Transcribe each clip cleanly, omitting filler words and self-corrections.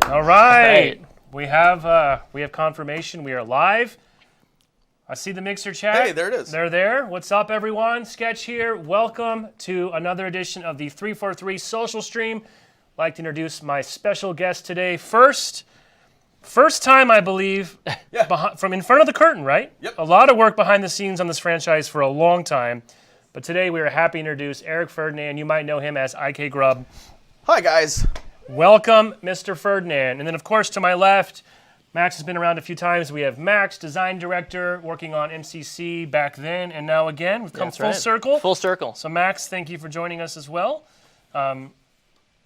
All right. We have confirmation. We are live. I see the Mixer chat. Hey, there it is. They're there. What's up, everyone? Sketch here. Welcome to another edition of the 343 social stream. I'd like to introduce my special guest today. First time, I believe, from in front of the curtain, right? Yep. A lot of work behind the scenes on this franchise for a long time. But today we are happy to introduce Eric Ferdinand. You might know him as IK Grub. Hi, guys. Welcome, Mr. Ferdinand. And then, of course, to my left, Max has been around a few times. We have Max, design director, working on MCC back then and now again. We've come full circle. Full circle. So, Max, thank you for joining us as well.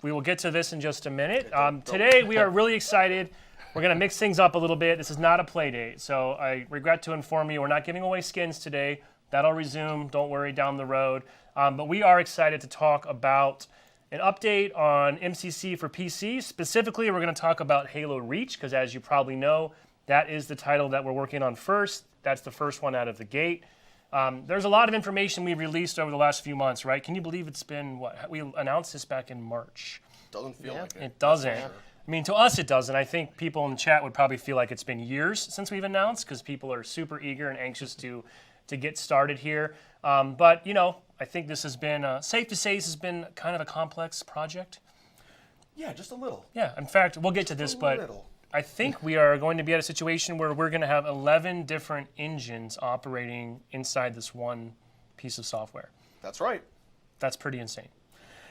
We will get to this in just a minute. Today, we are really excited. We're going to mix things up a little bit. This is not a play date, so I regret to inform you we're not giving away skins today. That'll resume, don't worry, down the road. But we are excited to talk about an update on MCC for PC. Specifically, we're going to talk about Halo Reach, because as you probably know, that is the title that we're working on first. That's the first one out of the gate. There's a lot of information we've released over the last few months, right? Can you believe it's been, what? We announced this back in March. Doesn't feel like it. It doesn't. Sure. I mean, to us it doesn't. I think people in the chat would probably feel like it's been years since we've announced, because people are super eager and anxious to get started here. But, you know, I think this has been, safe to say this has been kind of a complex project. Yeah, just a little. Yeah, in fact, we'll get to this, but I think we are going to be at a situation where we're going to have 11 different engines operating inside this one piece of software. That's right. That's pretty insane.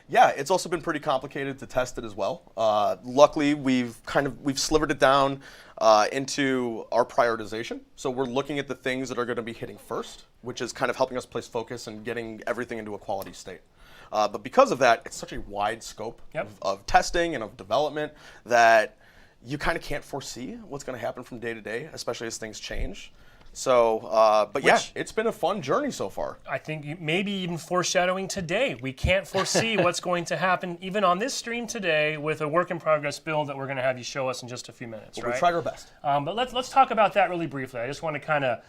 Yeah, it's also been pretty complicated to test it as well. Luckily, we've slivered it down into our prioritization. So we're looking at the things that are going to be hitting first, which is kind of helping us place focus and getting everything into a quality state. But because of that, it's such a wide scope of testing and of development that you kind of can't foresee what's going to happen from day to day, especially as things change. So, it's been a fun journey so far. I think maybe even foreshadowing today. We can't foresee what's going to happen even on this stream today with a work in progress build that we're going to have you show us in just a few minutes, right? We've tried our best. But let's talk about that really briefly. I just want to kind of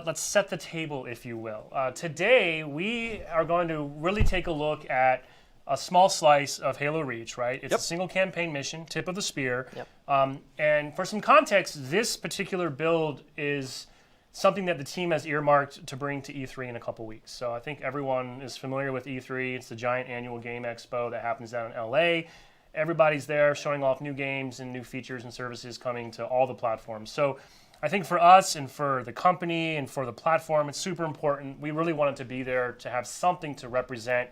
let's set the table, if you will. Today we are going to really take a look at a small slice of Halo Reach, right? It's a single campaign mission, tip of the spear. And for some context, this particular build is something that the team has earmarked to bring to E3 in a couple weeks. So I think everyone is familiar with E3. It's the giant annual game expo that happens down in LA. Everybody's there showing off new games and new features and services coming to all the platforms. So I think for us and for the company and for the platform, it's super important. We really wanted to be there to have something to represent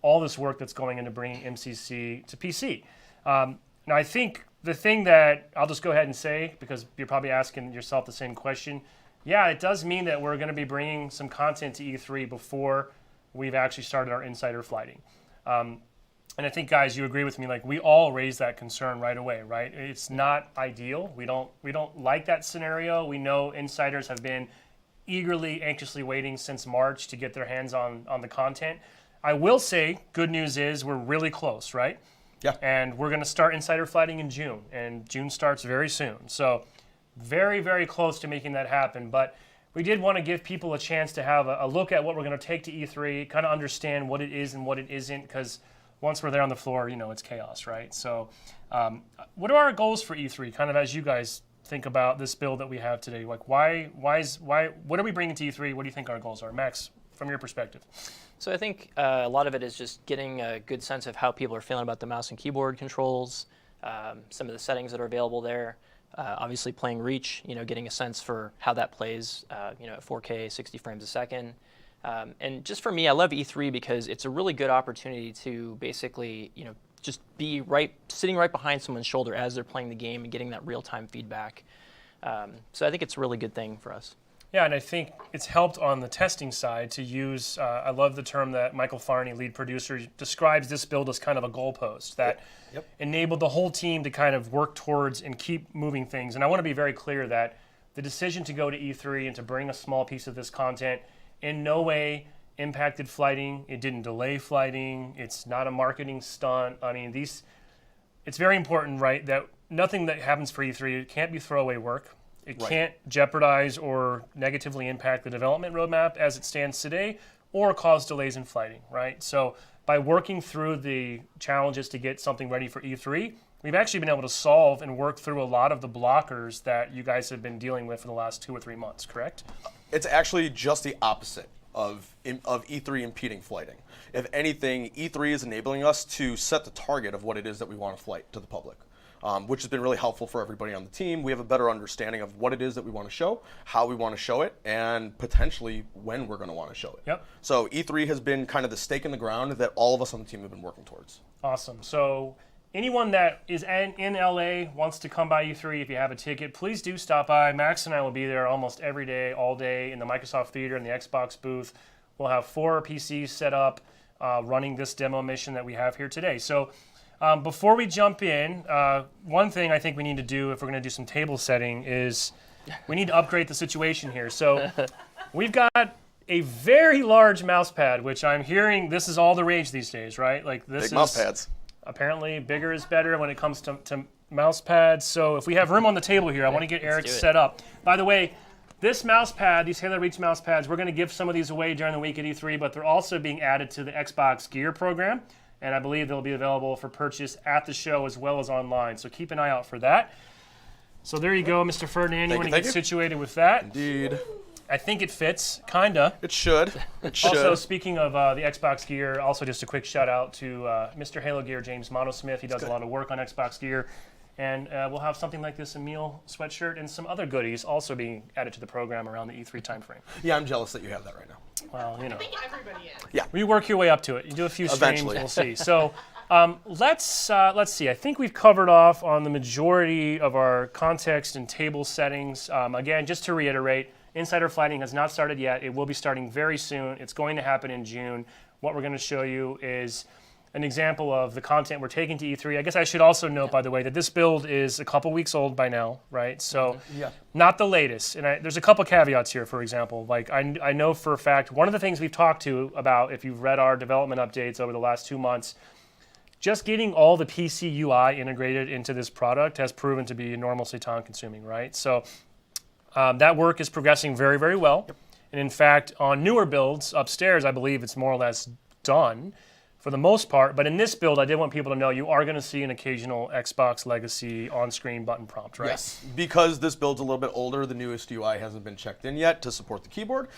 all this work that's going into bringing MCC to PC. Now I think the thing that I'll just go ahead and say, because you're probably asking yourself the same question, yeah, it does mean that we're going to be bringing some content to E3 before we've actually started our insider flighting. And I think, guys, you agree with me. Like, we all raised that concern right away, right? It's not ideal. We don't like that scenario. We know insiders have been eagerly, anxiously waiting since March to get their hands on the content. I will say, good news is we're really close, right? Yeah. And we're going to start insider flighting in June, and June starts very soon. So very, very close to making that happen. But we did want to give people a chance to have a look at what we're going to take to E3, kind of understand what it is and what it isn't, because once we're there on the floor, you know, it's chaos, right? So what are our goals for E3, kind of as you guys think about this build that we have today? Like, why, what are we bringing to E3? What do you think our goals are? Max, from your perspective. So I think a lot of it is just getting a good sense of how people are feeling about the mouse and keyboard controls, some of the settings that are available there. Obviously playing Reach, you know, getting a sense for how that plays, you know, at 4K, 60 frames a second. And just for me, I love E3 because it's a really good opportunity to basically, you know, just be sitting right behind someone's shoulder as they're playing the game and getting that real-time feedback. So I think it's a really good thing for us. Yeah, and I think it's helped on the testing side to use, I love the term that Michael Farney, lead producer, describes this build as kind of a goalpost that enabled the whole team to kind of work towards and keep moving things. And I want to be very clear that the decision to go to E3 and to bring a small piece of this content in no way impacted flighting. It didn't delay flighting. It's not a marketing stunt. I mean, it's very important, right, that nothing that happens for E3 can't be throwaway work. It can't jeopardize or negatively impact the development roadmap as it stands today or cause delays in flighting, right? So by working through the challenges to get something ready for E3, we've actually been able to solve and work through a lot of the blockers that you guys have been dealing with for the last 2 or 3 months, correct? It's actually just the opposite of E3 impeding flighting. If anything, E3 is enabling us to set the target of what it is that we want to flight to the public, which has been really helpful for everybody on the team. We have a better understanding of what it is that we want to show, how we want to show it, and potentially when we're going to want to show it. Yep. So E3 has been kind of the stake in the ground that all of us on the team have been working towards. Awesome. So anyone that is in LA wants to come by E3, if you have a ticket, please do stop by. Max and I will be there almost every day, all day in the Microsoft Theater and the Xbox booth. We'll have 4 PCs set up running this demo mission that we have here today. So before we jump in, one thing I think we need to do if we're going to do some table setting is we need to upgrade the situation here. So we've got a very large mouse pad, which I'm hearing this is all the rage these days, right? Like this Big mouse pads. Apparently, bigger is better when it comes to mouse pads. So if we have room on the table here, I want to get Eric do it. set up. By the way, this mouse pad, these Halo Reach mouse pads, we're going to give some of these away during the week at E3, but they're also being added to the Xbox Gear program, and I believe they'll be available for purchase at the show as well as online. So keep an eye out for that. So there you go, Mr. Ferdinand. You want to thank get you. situated with that? Indeed. I think it fits, kinda. It should. It should. Also, speaking of the Xbox Gear, also just a quick shout out to Mr. Halo Gear, James Monosmith. He does a lot of work on Xbox Gear. And we'll have something like this Emil sweatshirt and some other goodies also being added to the program around the E3 timeframe. Yeah, I'm jealous that you have that right now. Well, you know. I think everybody is. Yeah. You work your way up to it. You do a few streams, Eventually. we'll see. So let's see. I think we've covered off on the majority of our context and table settings. Again, just to reiterate, Insider Flighting has not started yet. It will be starting very soon. It's going to happen in June. What we're going to show you is an example of the content we're taking to E3. I guess I should also note, by the way, that this build is a couple weeks old by now, right? So not the latest. And there's a couple caveats here, for example. Like I know for a fact, one of the things we've talked to about, if you've read our development updates over the last 2 months, just getting all the PC UI integrated into this product has proven to be enormously time consuming, right? So that work is progressing very, very well. And in fact, on newer builds upstairs, I believe it's more or less done for the most part. But in this build, I did want people to know you are going to see an occasional Xbox Legacy on-screen button prompt, right? Yes, because this build's a little bit older, the newest UI hasn't been checked in yet to support the keyboard.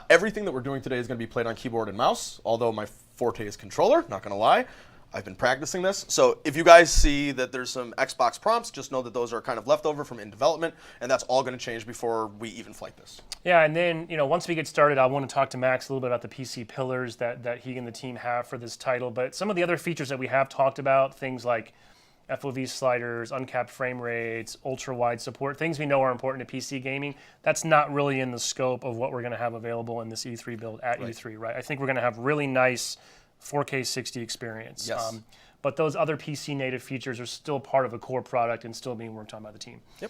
Everything that we're doing today is going to be played on keyboard and mouse, although my forte is controller, not going to lie. I've been practicing this. So if you guys see that there's some Xbox prompts, just know that those are kind of leftover from in development, and that's all going to change before we even flight this. Yeah, and then, once we get started, I want to talk to Max a little bit about the PC pillars that he and the team have for this title. But some of the other features that we have talked about, things like FOV sliders, uncapped frame rates, ultra-wide support, things we know are important to PC gaming, that's not really in the scope of what we're going to have available in this E3 build at E3, right? I think we're going to have really nice 4K 60 experience. Yes. But those other PC native features are still part of a core product and still being worked on by the team. Yep.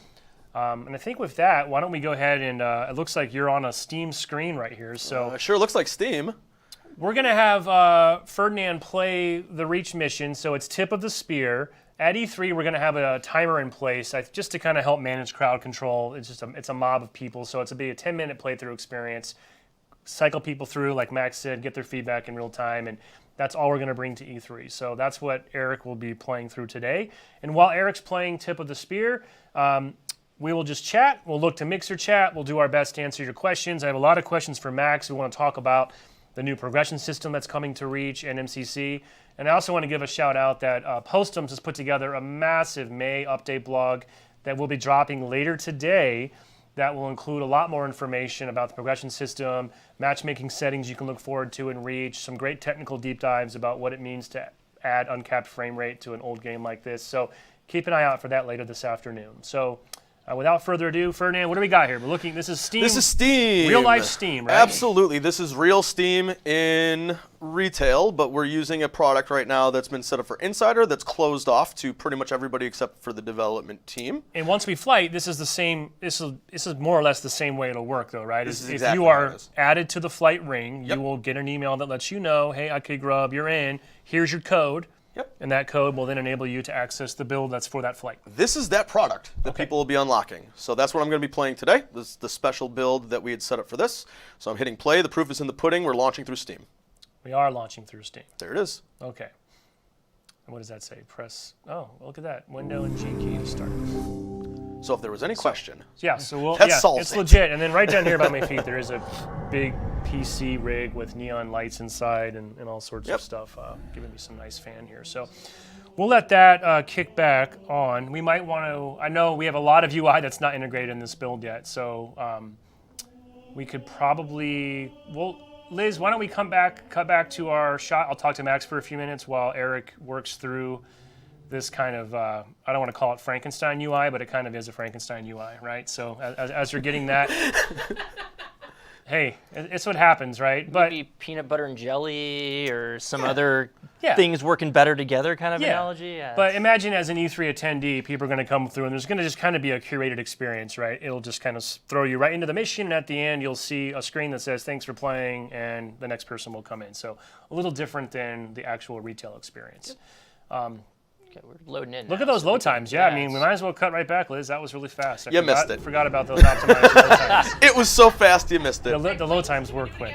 And I think with that, why don't we go ahead and it looks like you're on a Steam screen right here. So It sure looks like Steam. we're going to have Ferdinand play the Reach mission. So it's tip of the spear. At E3, we're going to have a timer in place just to kind of help manage crowd control. It's a mob of people, so it's be a 10-minute playthrough experience. Cycle people through, like Max said, get their feedback in real time, and that's all we're going to bring to E3. So that's what Eric will be playing through today. And while Eric's playing Tip of the Spear, we will just chat. We'll look to Mixer chat. We'll do our best to answer your questions. I have a lot of questions for Max. We want to talk about the new progression system that's coming to Reach and MCC. And I also want to give a shout out that Postums has put together a massive May update blog that will be dropping later today that will include a lot more information about the progression system, matchmaking settings you can look forward to in Reach, some great technical deep dives about what it means to add uncapped frame rate to an old game like this. So keep an eye out for that later this afternoon. So without further ado, Ferdinand, what do we got here? We're looking, this is Steam. This is Steam. Real life Steam, right? Absolutely. This is real Steam in retail, but we're using a product right now that's been set up for Insider that's closed off to pretty much everybody except for the development team. And once we flight, this is the same. This is more or less the same way it'll work, though, right? This is if exactly you how are it is. added to the flight ring, Yep. you will get an email that lets you know, hey, OK Grub, you're in. Here's your code. Yep. And that code will then enable you to access the build that's for that flight. This is that product that people will be unlocking. So that's what I'm going to be playing today. This is the special build that we had set up for this. So I'm hitting play. The proof is in the pudding. We're launching through Steam. We are launching through Steam. There it is. Okay. And what does that say? Press. Oh, look at that. Window and G key to start. So if there was any question, Yeah, so we'll, That yeah, solves it's it. legit. And then right down here by my feet, there is a big PC rig with neon lights inside and all sorts Yep. of stuff, giving me some nice fan here. So we'll let that kick back on. We might want to, I know we have a lot of UI that's not integrated in this build yet, so we could probably, well, Liz, why don't we cut back to our shot. I'll talk to Max for a few minutes while Eric works through this kind of, I don't want to call it Frankenstein UI, but it kind of is a Frankenstein UI, right? So as you're getting that, hey, it's what happens, right? But Maybe peanut butter and jelly or some other Yeah. things working better together kind of Yeah. analogy. Yeah, But imagine as an E3 attendee, people are going to come through and there's going to just kind of be a curated experience, right? It'll just kind of throw you right into the mission. And at the end, you'll see a screen that says, thanks for playing, and the next person will come in. So a little different than the actual retail experience. okay, we're loading in. Look now, at those so we load can- times. Yeah, I mean, we it's- might as well cut right back, Liz. That was really fast. You missed it. Forgot about those optimized load times. it was so fast you missed The, it. the load times were quick.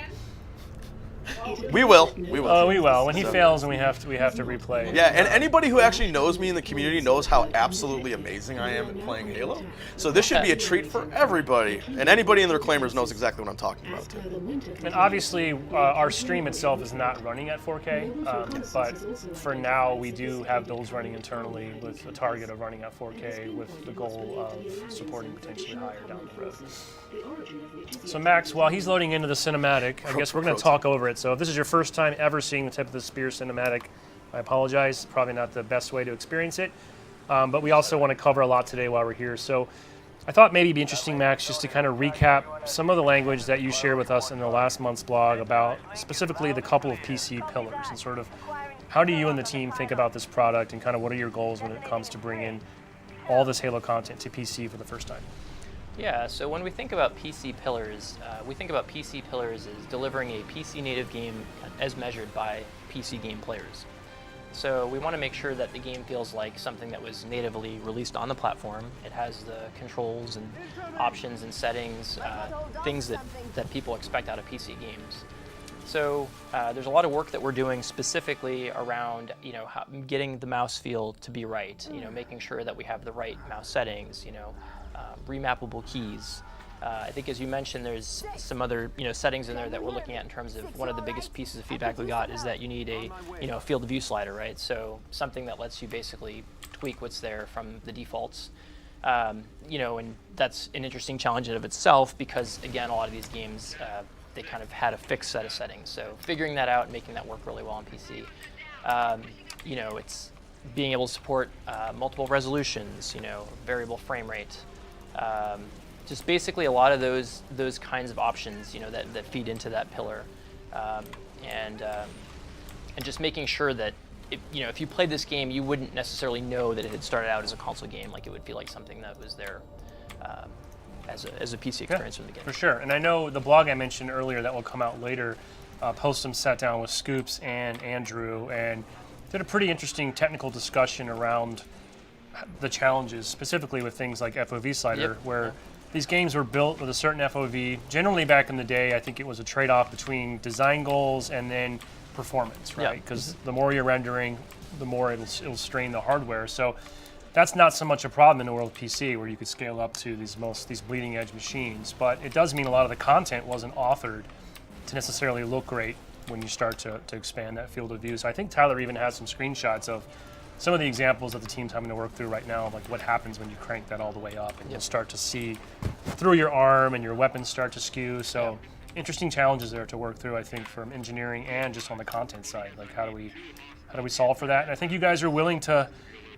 We will. We will. Oh, we will. When he fails and we have to replay. Yeah, and anybody who actually knows me in the community knows how absolutely amazing I am at playing Halo. So this should be a treat for everybody. And anybody in the Reclaimers knows exactly what I'm talking about, too. And obviously, our stream itself is not running at 4K, but for now, we do have builds running internally with a target of running at 4K with the goal of supporting potentially higher down the road. So Max, while he's loading into the cinematic, I guess we're going to talk over it. So if this is your first time ever seeing the Tip of the Spear cinematic, I apologize. Probably not the best way to experience it. But we also want to cover a lot today while we're here. So I thought maybe it'd be interesting, Max, just to kind of recap some of the language that you shared with us in the last month's blog about specifically the couple of PC pillars and sort of how do you and the team think about this product and kind of what are your goals when it comes to bringing all this Halo content to PC for the first time? Yeah, so when we think about PC pillars, we think about PC pillars as delivering a PC native game as measured by PC game players. So we want to make sure that the game feels like something that was natively released on the platform. It has the controls and options and settings, things that people expect out of PC games. So there's a lot of work that we're doing specifically around, getting the mouse feel to be right. Making sure that we have the right mouse settings. Remappable keys. I think, as you mentioned, there's some other settings in there that we're looking at in terms of one of the biggest pieces of feedback we got is that you need a field of view slider, right? So something that lets you basically tweak what's there from the defaults. And that's an interesting challenge in of itself because, again, a lot of these games they kind of had a fixed set of settings. So figuring that out and making that work really well on PC. It's being able to support multiple resolutions, variable frame rate. Just basically a lot of those kinds of options, that feed into that pillar, and just making sure that if you played this game, you wouldn't necessarily know that it had started out as a console game. Like it would feel like something that was there as a PC experience from the beginning. For sure. And I know the blog I mentioned earlier that will come out later, Postum sat down with Scoops and Andrew and did a pretty interesting technical discussion around the challenges, specifically with things like FOV slider, where these games were built with a certain FOV. Generally, back in the day, I think it was a trade-off between design goals and then performance, right? Because the more you're rendering, the more it'll strain the hardware. So that's not so much a problem in the world of PC, where you could scale up to these bleeding-edge machines. But it does mean a lot of the content wasn't authored to necessarily look great when you start to expand that field of view. So I think Tyler even has some screenshots of some of the examples that the team's having to work through right now, like what happens when you crank that all the way up, and you'll start to see through your arm and your weapons start to skew. So interesting challenges there to work through, I think, from engineering and just on the content side. Like how do we solve for that? And I think you guys are willing to,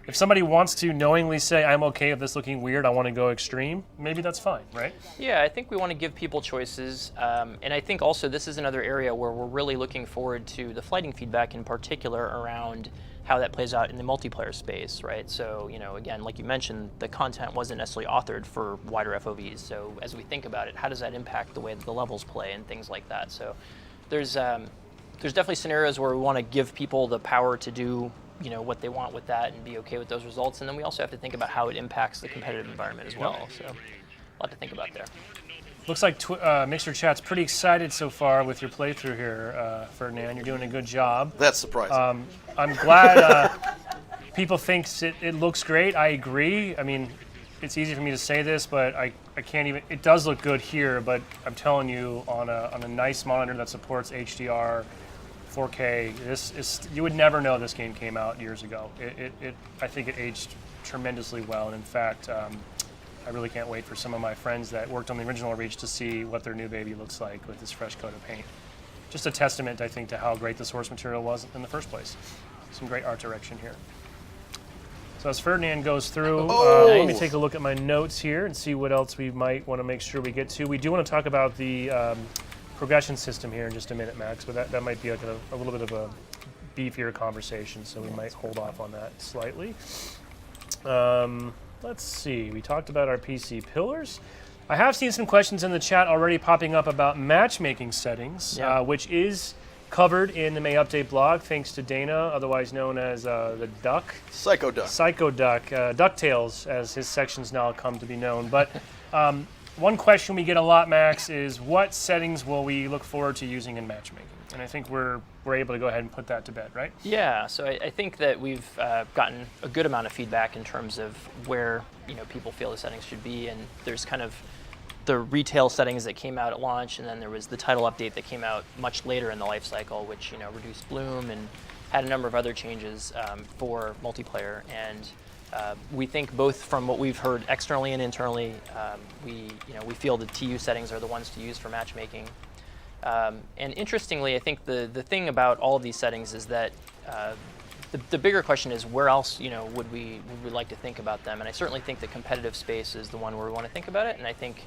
if somebody wants to knowingly say, I'm okay with this looking weird, I want to go extreme, maybe that's fine, right? Yeah, I think we want to give people choices. And I think also this is another area where we're really looking forward to the flighting feedback in particular around how that plays out in the multiplayer space, right? So, again, like you mentioned, the content wasn't necessarily authored for wider FOVs. So as we think about it, how does that impact the way that the levels play and things like that? So there's definitely scenarios where we want to give people the power to do what they want with that and be okay with those results. And then we also have to think about how it impacts the competitive environment as well. So a lot to think about there. Looks like Mixer Chat's pretty excited so far with your playthrough here, Ferdinand. You're doing a good job. That's surprising. I'm glad people think it looks great. I agree. I mean, it's easy for me to say this, but I can't even. It does look good here, but I'm telling you, on a nice monitor that supports HDR, 4K, you would never know this game came out years ago. I think it aged tremendously well, and in fact, I really can't wait for some of my friends that worked on the original Reach to see what their new baby looks like with this fresh coat of paint. Just a testament, I think, to how great the source material was in the first place. Some great art direction here. So as Ferdinand goes through, let me take a look at my notes here and see what else we might want to make sure we get to. We do want to talk about the progression system here in just a minute, Max, but that might be like a little bit of a beefier conversation, so we might hold off on that slightly. Let's see, we talked about our PC pillars. I have seen some questions in the chat already popping up about matchmaking settings, which is covered in the May Update blog, thanks to Dana, otherwise known as the Duck. Psycho Duck. Psycho Duck, DuckTales, as his sections now come to be known. But one question we get a lot, Max, is what settings will we look forward to using in matchmaking? And I think we're able to go ahead and put that to bed, right? Yeah, so I think that we've gotten a good amount of feedback in terms of where people feel the settings should be, and there's kind of the retail settings that came out at launch, and then there was the title update that came out much later in the life cycle, which reduced bloom and had a number of other changes for multiplayer. And we think both from what we've heard externally and internally, we feel the TU settings are the ones to use for matchmaking. And interestingly, I think the thing about all of these settings is that the bigger question is where else would we like to think about them. And I certainly think the competitive space is the one where we want to think about it. And I think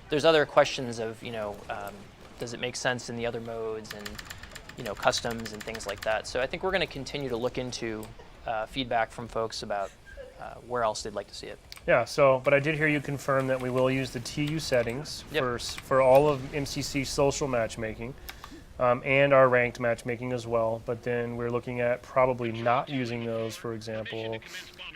there's other questions of does it make sense in the other modes and customs and things like that. So I think we're going to continue to look into feedback from folks about where else they'd like to see it. Yeah, but I did hear you confirm that we will use the TU settings for all of MCC social matchmaking and our ranked matchmaking as well. But then we're looking at probably not using those, for example,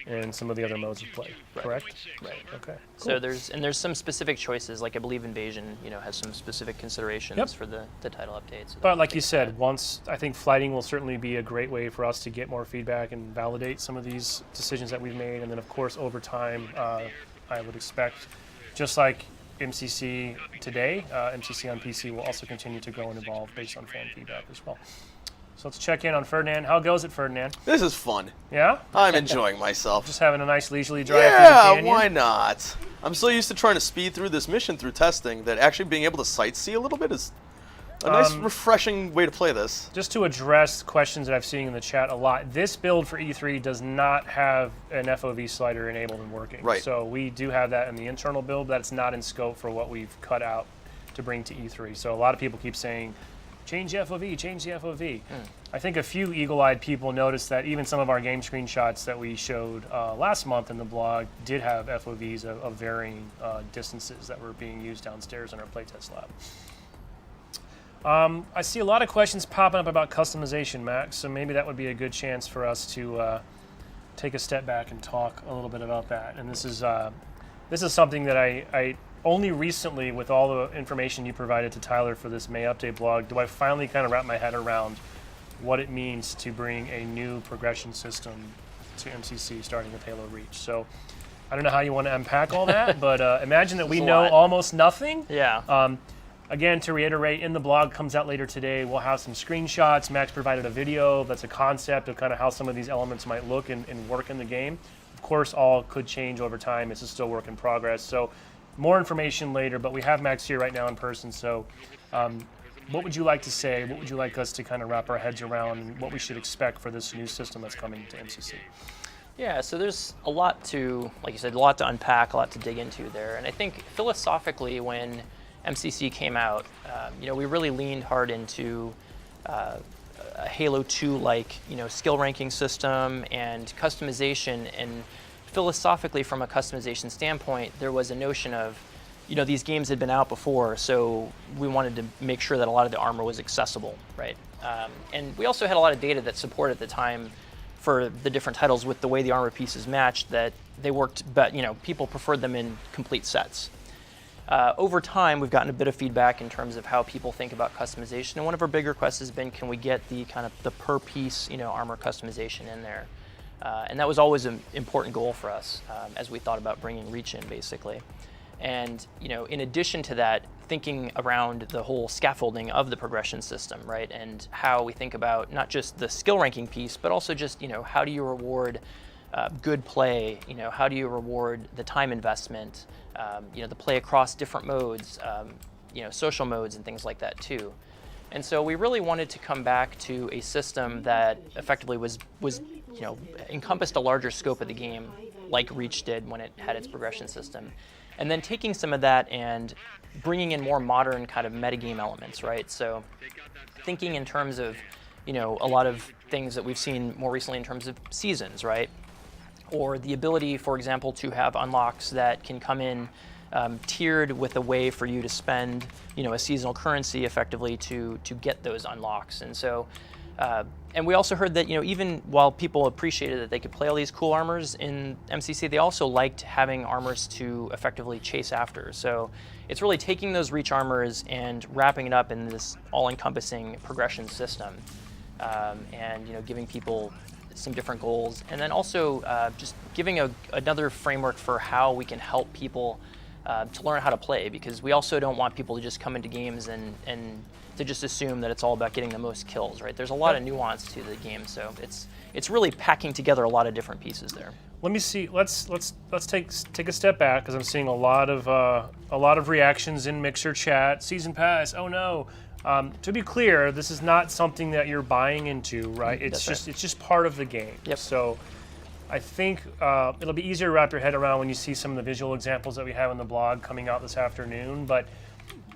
in some of the other modes of play. Right. Correct? Right. Okay. So there's some specific choices, like I believe Invasion, has some specific considerations for the title updates. But like you said, I think flighting will certainly be a great way for us to get more feedback and validate some of these decisions that we've made. And then, of course, over time, I would expect, just like MCC today, MCC on PC will also continue to grow and evolve based on fan feedback as well. So let's check in on Ferdinand. How goes it, Ferdinand? This is fun. Yeah? I'm enjoying myself. Just having a nice leisurely drive through the Yeah, canyon? why not? I'm so used to trying to speed through this mission through testing that actually being able to sightsee a little bit is a nice, refreshing way to play this. Just to address questions that I've seen in the chat a lot, this build for E3 does not have an FOV slider enabled and working. Right. So we do have that in the internal build, but that's not in scope for what we've cut out to bring to E3. So a lot of people keep saying, change the FOV, change the FOV. I think a few eagle-eyed people noticed that even some of our game screenshots that we showed last month in the blog did have FOVs of varying distances that were being used downstairs in our playtest lab. I see a lot of questions popping up about customization, Max, so maybe that would be a good chance for us to take a step back and talk a little bit about that. And this is something that I only recently, with all the information you provided to Tyler for this May Update blog, do I finally kind of wrap my head around what it means to bring a new progression system to MCC starting with Halo Reach. So I don't know how you want to unpack all that, but imagine that we know almost nothing. Yeah. Again, to reiterate, in the blog comes out later today, we'll have some screenshots. Max provided a video that's a concept of kind of how some of these elements might look and work in the game. Of course, all could change over time. This is still work in progress. So more information later, but we have Max here right now in person. So what would you like to say? What would you like us to kind of wrap our heads around and what we should expect for this new system that's coming to MCC? Yeah, so there's a lot to, like you said, a lot to unpack, a lot to dig into there. And I think philosophically, when MCC came out, we really leaned hard into a Halo 2-like, skill ranking system and customization. And philosophically, from a customization standpoint, there was a notion of, these games had been out before, so we wanted to make sure that a lot of the armor was accessible, right? And we also had a lot of data that supported at the time for the different titles with the way the armor pieces matched, that they worked, but people preferred them in complete sets. Over time, we've gotten a bit of feedback in terms of how people think about customization, and one of our big requests has been, can we get the kind of the per piece, armor customization in there? And that was always an important goal for us as we thought about bringing Reach in, basically. And in addition to that, thinking around the whole scaffolding of the progression system, right, and how we think about not just the skill ranking piece, but also just how do you reward good play? How do you reward the time investment? The play across different modes, social modes and things like that too. And so we really wanted to come back to a system that effectively was encompassed a larger scope of the game, like Reach did when it had its progression system. And then taking some of that and bringing in more modern kind of metagame elements, right? So thinking in terms of, a lot of things that we've seen more recently in terms of seasons, right? Or the ability, for example, to have unlocks that can come in tiered with a way for you to spend, a seasonal currency effectively to get those unlocks. And so, and we also heard that, even while people appreciated that they could play all these cool armors in MCC, they also liked having armors to effectively chase after. So it's really taking those Reach armors and wrapping it up in this all-encompassing progression system, and giving people some different goals, and then also just giving another framework for how we can help people to learn how to play, because we also don't want people to just come into games and to just assume that it's all about getting the most kills, right? There's a lot of nuance to the game, so it's really packing together a lot of different pieces there. Let me see. Let's take a step back, because I'm seeing a lot of reactions in Mixer chat. Season pass. Oh no. To be clear, this is not something that you're buying into, right? It's just part of the game. Yep. So I think it'll be easier to wrap your head around when you see some of the visual examples that we have on the blog coming out this afternoon. But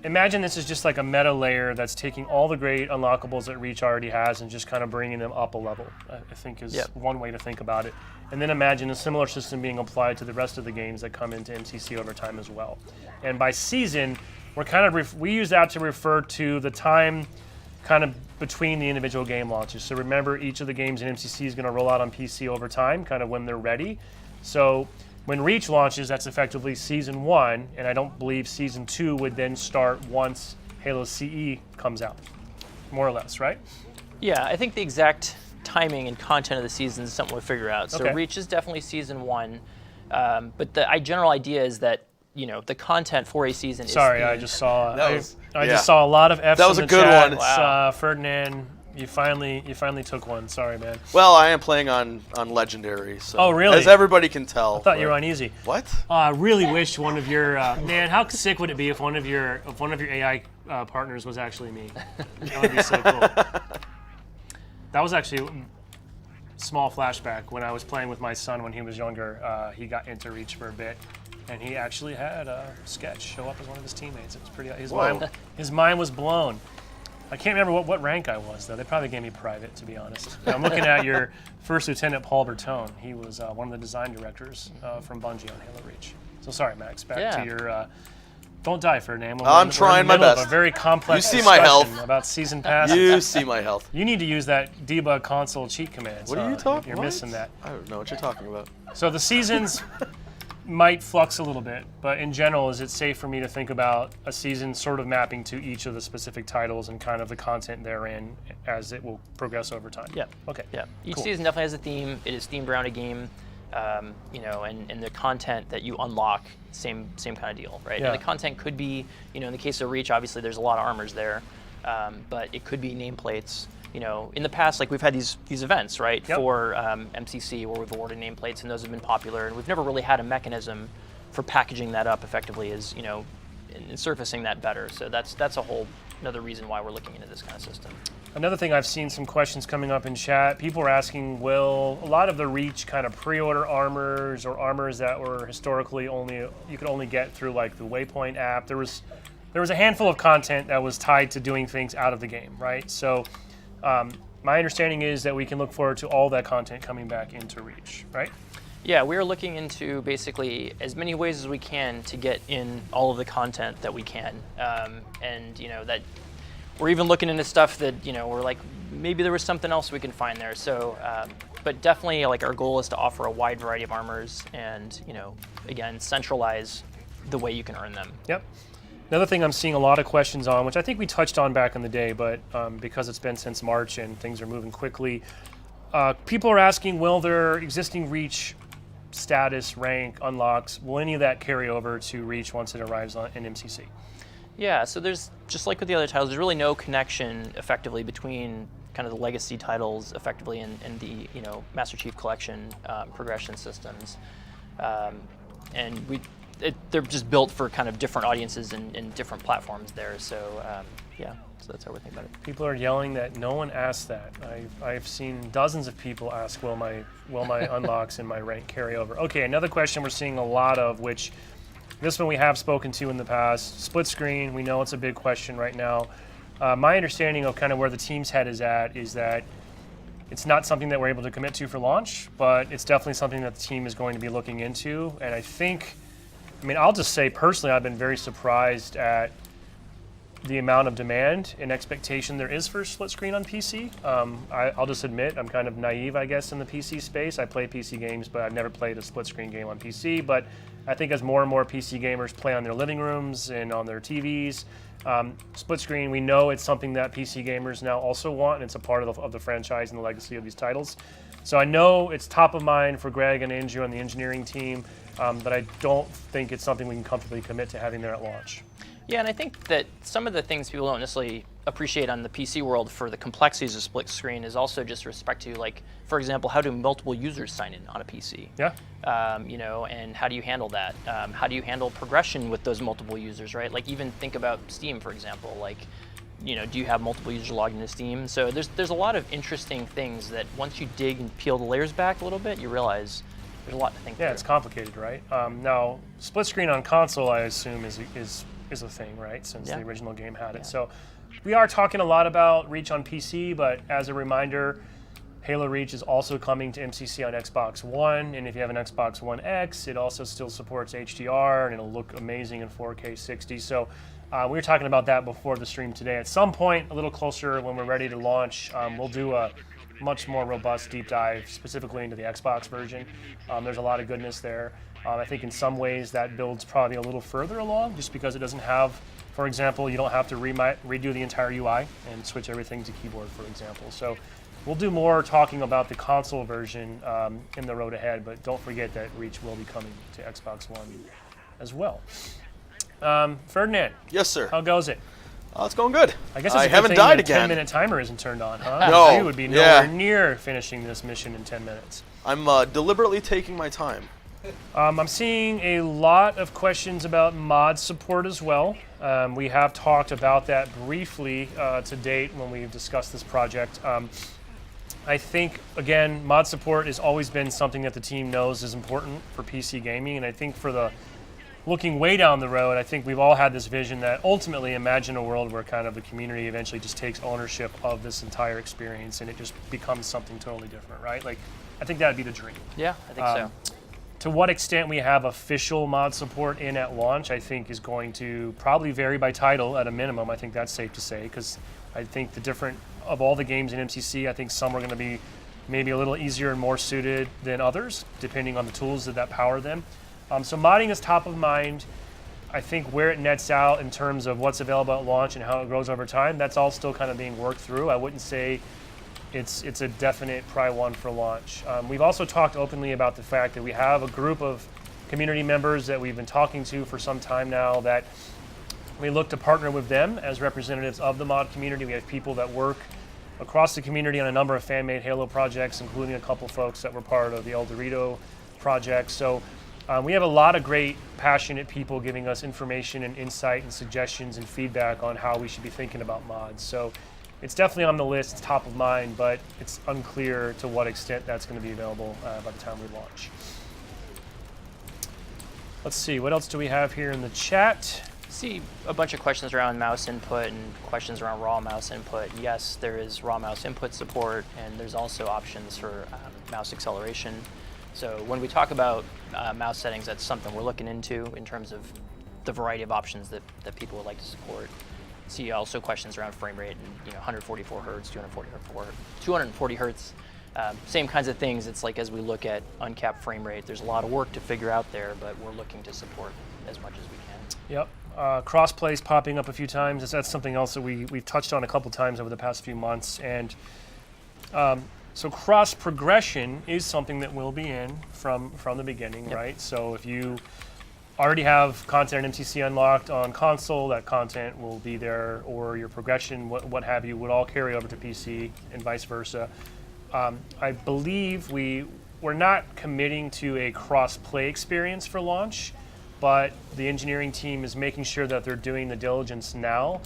imagine this is just like a meta layer that's taking all the great unlockables that Reach already has and just kind of bringing them up a level, I think is one way to think about it. And then imagine a similar system being applied to the rest of the games that come into MCC over time as well. And by season, we're kind of we use that to refer to the time kind of between the individual game launches. So remember, each of the games in MCC is going to roll out on PC over time, kind of when they're ready. So when Reach launches, that's effectively Season 1, and I don't believe Season 2 would then start once Halo CE comes out, more or less, right? Yeah, I think the exact timing and content of the season is something we'll figure out. So Okay. Reach is definitely Season 1, but the general idea is that the content for a season Sorry, is I just saw I yeah. just saw a lot of F's That was in a the good chat. one. Wow. Ferdinand, you finally took one. Sorry, man. Well, I am playing on Legendary, so Oh, really? as everybody can tell. I thought you were on easy. What? I really wish one of your man. How sick would it be if one of your AI partners was actually me? That would be so cool. That was actually a small flashback when I was playing with my son when he was younger. He got into Reach for a bit, and he actually had Sketch show up as one of his teammates. It was pretty. His mind was blown. I can't remember what rank I was, though. They probably gave me private, to be honest. I'm looking at your First Lieutenant Paul Bertone. He was one of the design directors from Bungie on Halo Reach. So sorry, Max. Back to your. Don't die, Ferdinand. I'm trying my We're in the middle of best. a very complex You see my discussion health. about season passes. You see my health. You need to use that debug console cheat commands. What are you talking? You're what? missing that. I don't know what you're talking about. So the seasons might flux a little bit, but in general, is it safe for me to think about a season sort of mapping to each of the specific titles and kind of the content therein as it will progress over time? Yeah. Okay. Yeah. Each Cool. season definitely has a theme. It is themed around a game, and the content that you unlock, same kind of deal, right? Yeah. And the content could be, in the case of Reach, obviously there's a lot of armors there, but it could be nameplates. In the past, like we've had these events, right, Yep. for MCC where we've awarded nameplates, and those have been popular, and we've never really had a mechanism for packaging that up effectively as, and surfacing that better. So that's a whole another reason why we're looking into this kind of system. Another thing, I've seen some questions coming up in chat. People are asking, will a lot of the Reach kind of pre-order armors or armors that were historically you could only get through like the Waypoint app, there was a handful of content that was tied to doing things out of the game, right? So my understanding is that we can look forward to all that content coming back into Reach, right? Yeah, we are looking into basically as many ways as we can to get in all of the content that we can, and that we're even looking into stuff that we're like maybe there was something else we can find there. So, but definitely like our goal is to offer a wide variety of armors and again centralize the way you can earn them. Yep. Another thing I'm seeing a lot of questions on, which I think we touched on back in the day, but because it's been since March and things are moving quickly, people are asking, will their existing Reach status, rank, unlocks, will any of that carry over to Reach once it arrives in MCC? Yeah, so there's, just like with the other titles, there's really no connection effectively between kind of the legacy titles effectively and the Master Chief Collection progression systems. And they're just built for kind of different audiences and different platforms there. So yeah, so that's how we're thinking about it. People are yelling that no one asked that. I've seen dozens of people ask, will my unlocks and my rank carry over? Okay, another question we're seeing a lot of, which this one we have spoken to in the past, split screen. We know it's a big question right now. My understanding of kind of where the team's head is at is that it's not something that we're able to commit to for launch, but it's definitely something that the team is going to be looking into. And I'll just say personally, I've been very surprised at the amount of demand and expectation there is for split screen on PC. I'll just admit, I'm kind of naive, I guess, in the PC space. I play PC games, but I've never played a split screen game on PC. But I think as more and more PC gamers play on their living rooms and on their TVs, split screen, we know it's something that PC gamers now also want, and it's a part of the franchise and the legacy of these titles. So I know it's top of mind for Greg and Andrew on the engineering team, but I don't think it's something we can comfortably commit to having there at launch. Yeah, and I think that some of the things people don't necessarily appreciate on the PC world for the complexities of split screen is also just respect to, like, for example, how do multiple users sign in on a PC? Yeah. And how do you handle that? How do you handle progression with those multiple users, right? Like, even think about Steam, for example. Like, do you have multiple users logged into Steam? So there's a lot of interesting things that once you dig and peel the layers back a little bit, you realize there's a lot to think through. Yeah, it's complicated, right? Now, split screen on console, I assume, is a thing, right? Since the original game had it. Yeah. So we are talking a lot about Reach on PC, but as a reminder, Halo Reach is also coming to MCC on Xbox One, and if you have an Xbox One X, it also still supports HDR, and it'll look amazing in 4K 60. So we were talking about that before the stream today. At some point, a little closer when we're ready to launch, we'll do a much more robust deep dive specifically into the Xbox version. There's a lot of goodness there. I think in some ways that build's probably a little further along just because it doesn't have, for example, you don't have to redo the entire UI and switch everything to keyboard, for example. So we'll do more talking about the console version in the road ahead, but don't forget that Reach will be coming to Xbox One as well. Ferdinand. Yes, sir. How goes it? It's going good. I guess it's a good haven't thing died the again. 10-minute timer isn't turned on, huh? No. You would be Yeah. nowhere near finishing this mission in 10 minutes. I'm deliberately taking my time. I'm seeing a lot of questions about mod support as well. We have talked about that briefly to date when we've discussed this project. I think, again, mod support has always been something that the team knows is important for PC gaming, and I think for the looking way down the road, I think we've all had this vision that ultimately imagine a world where kind of the community eventually just takes ownership of this entire experience and it just becomes something totally different, right? Like, I think that'd be the dream. Yeah, I think so. To what extent we have official mod support in at launch, I think is going to probably vary by title at a minimum. I think that's safe to say, because I think of all the games in MCC, I think some are going to be maybe a little easier and more suited than others, depending on the tools that power them. So modding is top of mind. I think where it nets out in terms of what's available at launch and how it grows over time, that's all still kind of being worked through. I wouldn't say it's a definite probably one for launch. We've also talked openly about the fact that we have a group of community members that we've been talking to for some time now that we look to partner with them as representatives of the mod community. We have people that work across the community on a number of fan-made Halo projects, including a couple folks that were part of the El Dorito project. So we have a lot of great, passionate people giving us information and insight and suggestions and feedback on how we should be thinking about mods. So it's definitely on the list, it's top of mind, but it's unclear to what extent that's going to be available by the time we launch. Let's see, what else do we have here in the chat? See a bunch of questions around mouse input and questions around raw mouse input. Yes, there is raw mouse input support, and there's also options for mouse acceleration. So when we talk about mouse settings, that's something we're looking into in terms of the variety of options that people would like to support. See also questions around frame rate and 144 hertz, 240 hertz. Same kinds of things. It's like as we look at uncapped frame rate, there's a lot of work to figure out there, but we're looking to support as much as we can. Yep. Cross-plays popping up a few times. That's something else that we've touched on a couple times over the past few months. And so cross-progression is something that will be in from the beginning, right? So if you already have content in MCC unlocked on console, that content will be there, or your progression, what have you, would all carry over to PC and vice versa. I believe we're not committing to a cross-play experience for launch, but the engineering team is making sure that they're doing the diligence now.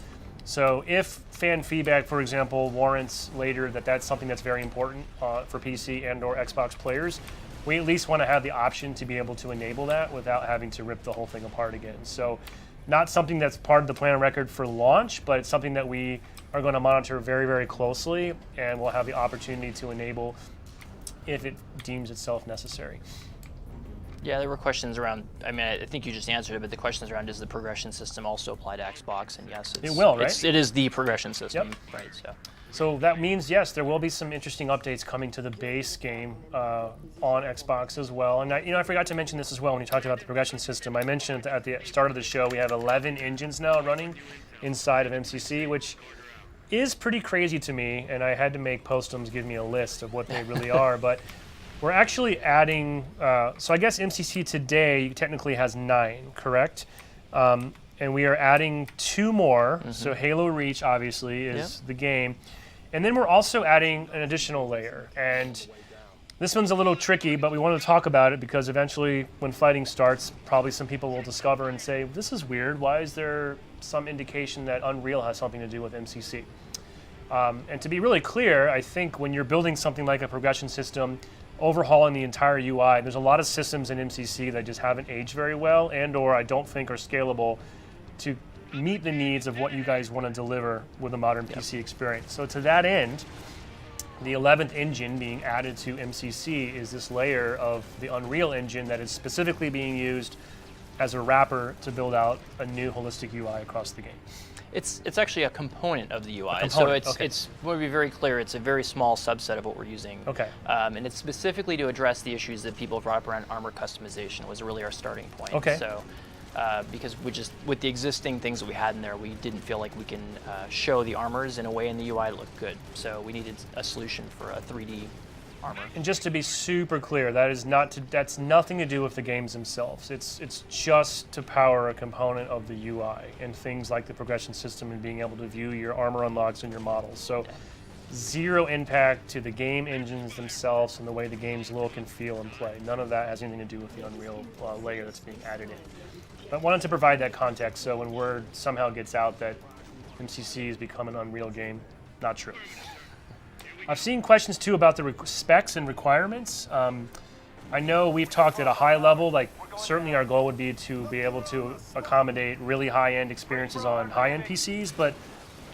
So if fan feedback, for example, warrants later that that's something that's very important for PC and or Xbox players, we at least want to have the option to be able to enable that without having to rip the whole thing apart again. So not something that's part of the plan of record for launch, but it's something that we are going to monitor very, very closely, and we'll have the opportunity to enable if it deems itself necessary. Yeah, there were questions around, I mean, I think you just answered it, but the questions around, does the progression system also apply to Xbox? And yes, It will, right? It is the progression system, Yep. right? So that means, yes, there will be some interesting updates coming to the base game on Xbox as well. And I forgot to mention this as well when you talked about the progression system. I mentioned at the start of the show we have 11 engines now running inside of MCC, which is pretty crazy to me. And I had to make Postums give me a list of what they really are. But we're actually adding, so I guess MCC today technically has 9, correct? And we are adding 2 more. So Halo Reach obviously is the game. And then we're also adding an additional layer. And this one's a little tricky, but we want to talk about it because eventually when fighting starts, probably some people will discover and say, this is weird. Why is there some indication that Unreal has something to do with MCC? And to be really clear, I think when you're building something like a progression system, overhauling the entire UI, there's a lot of systems in MCC that just haven't aged very well and or I don't think are scalable to meet the needs of what you guys want to deliver with a modern PC experience. So to that end, the 11th engine being added to MCC is this layer of the Unreal Engine that is specifically being used as a wrapper to build out a new holistic UI across the game. It's actually a component of the UI. So it's I want to be very clear, it's a very small subset of what we're using. Okay. And it's specifically to address the issues that people brought up around armor customization was really our starting point. Okay. So because with the existing things that we had in there, we didn't feel like we can show the armors in a way in the UI that looked good. So we needed a solution for a 3D armor. And just to be super clear, that's nothing to do with the games themselves. It's just to power a component of the UI and things like the progression system and being able to view your armor unlocks and your models. So zero impact to the game engines themselves and the way the games look and feel and play. None of that has anything to do with the Unreal layer that's being added in. But wanted to provide that context so when word somehow gets out that MCC has become an Unreal game, not true. I've seen questions too about the specs and requirements. I know we've talked at a high level, like certainly our goal would be to be able to accommodate really high-end experiences on high-end PCs, but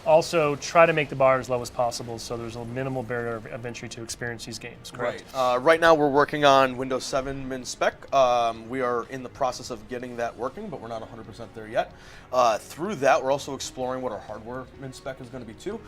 also try to make the bar as low as possible so there's a minimal barrier of entry to experience these games, correct? Right. Right now we're working on Windows 7 min spec. We are in the process of getting that working, but we're not 100% there yet. Through that, we're also exploring what our hardware min spec is going to be too.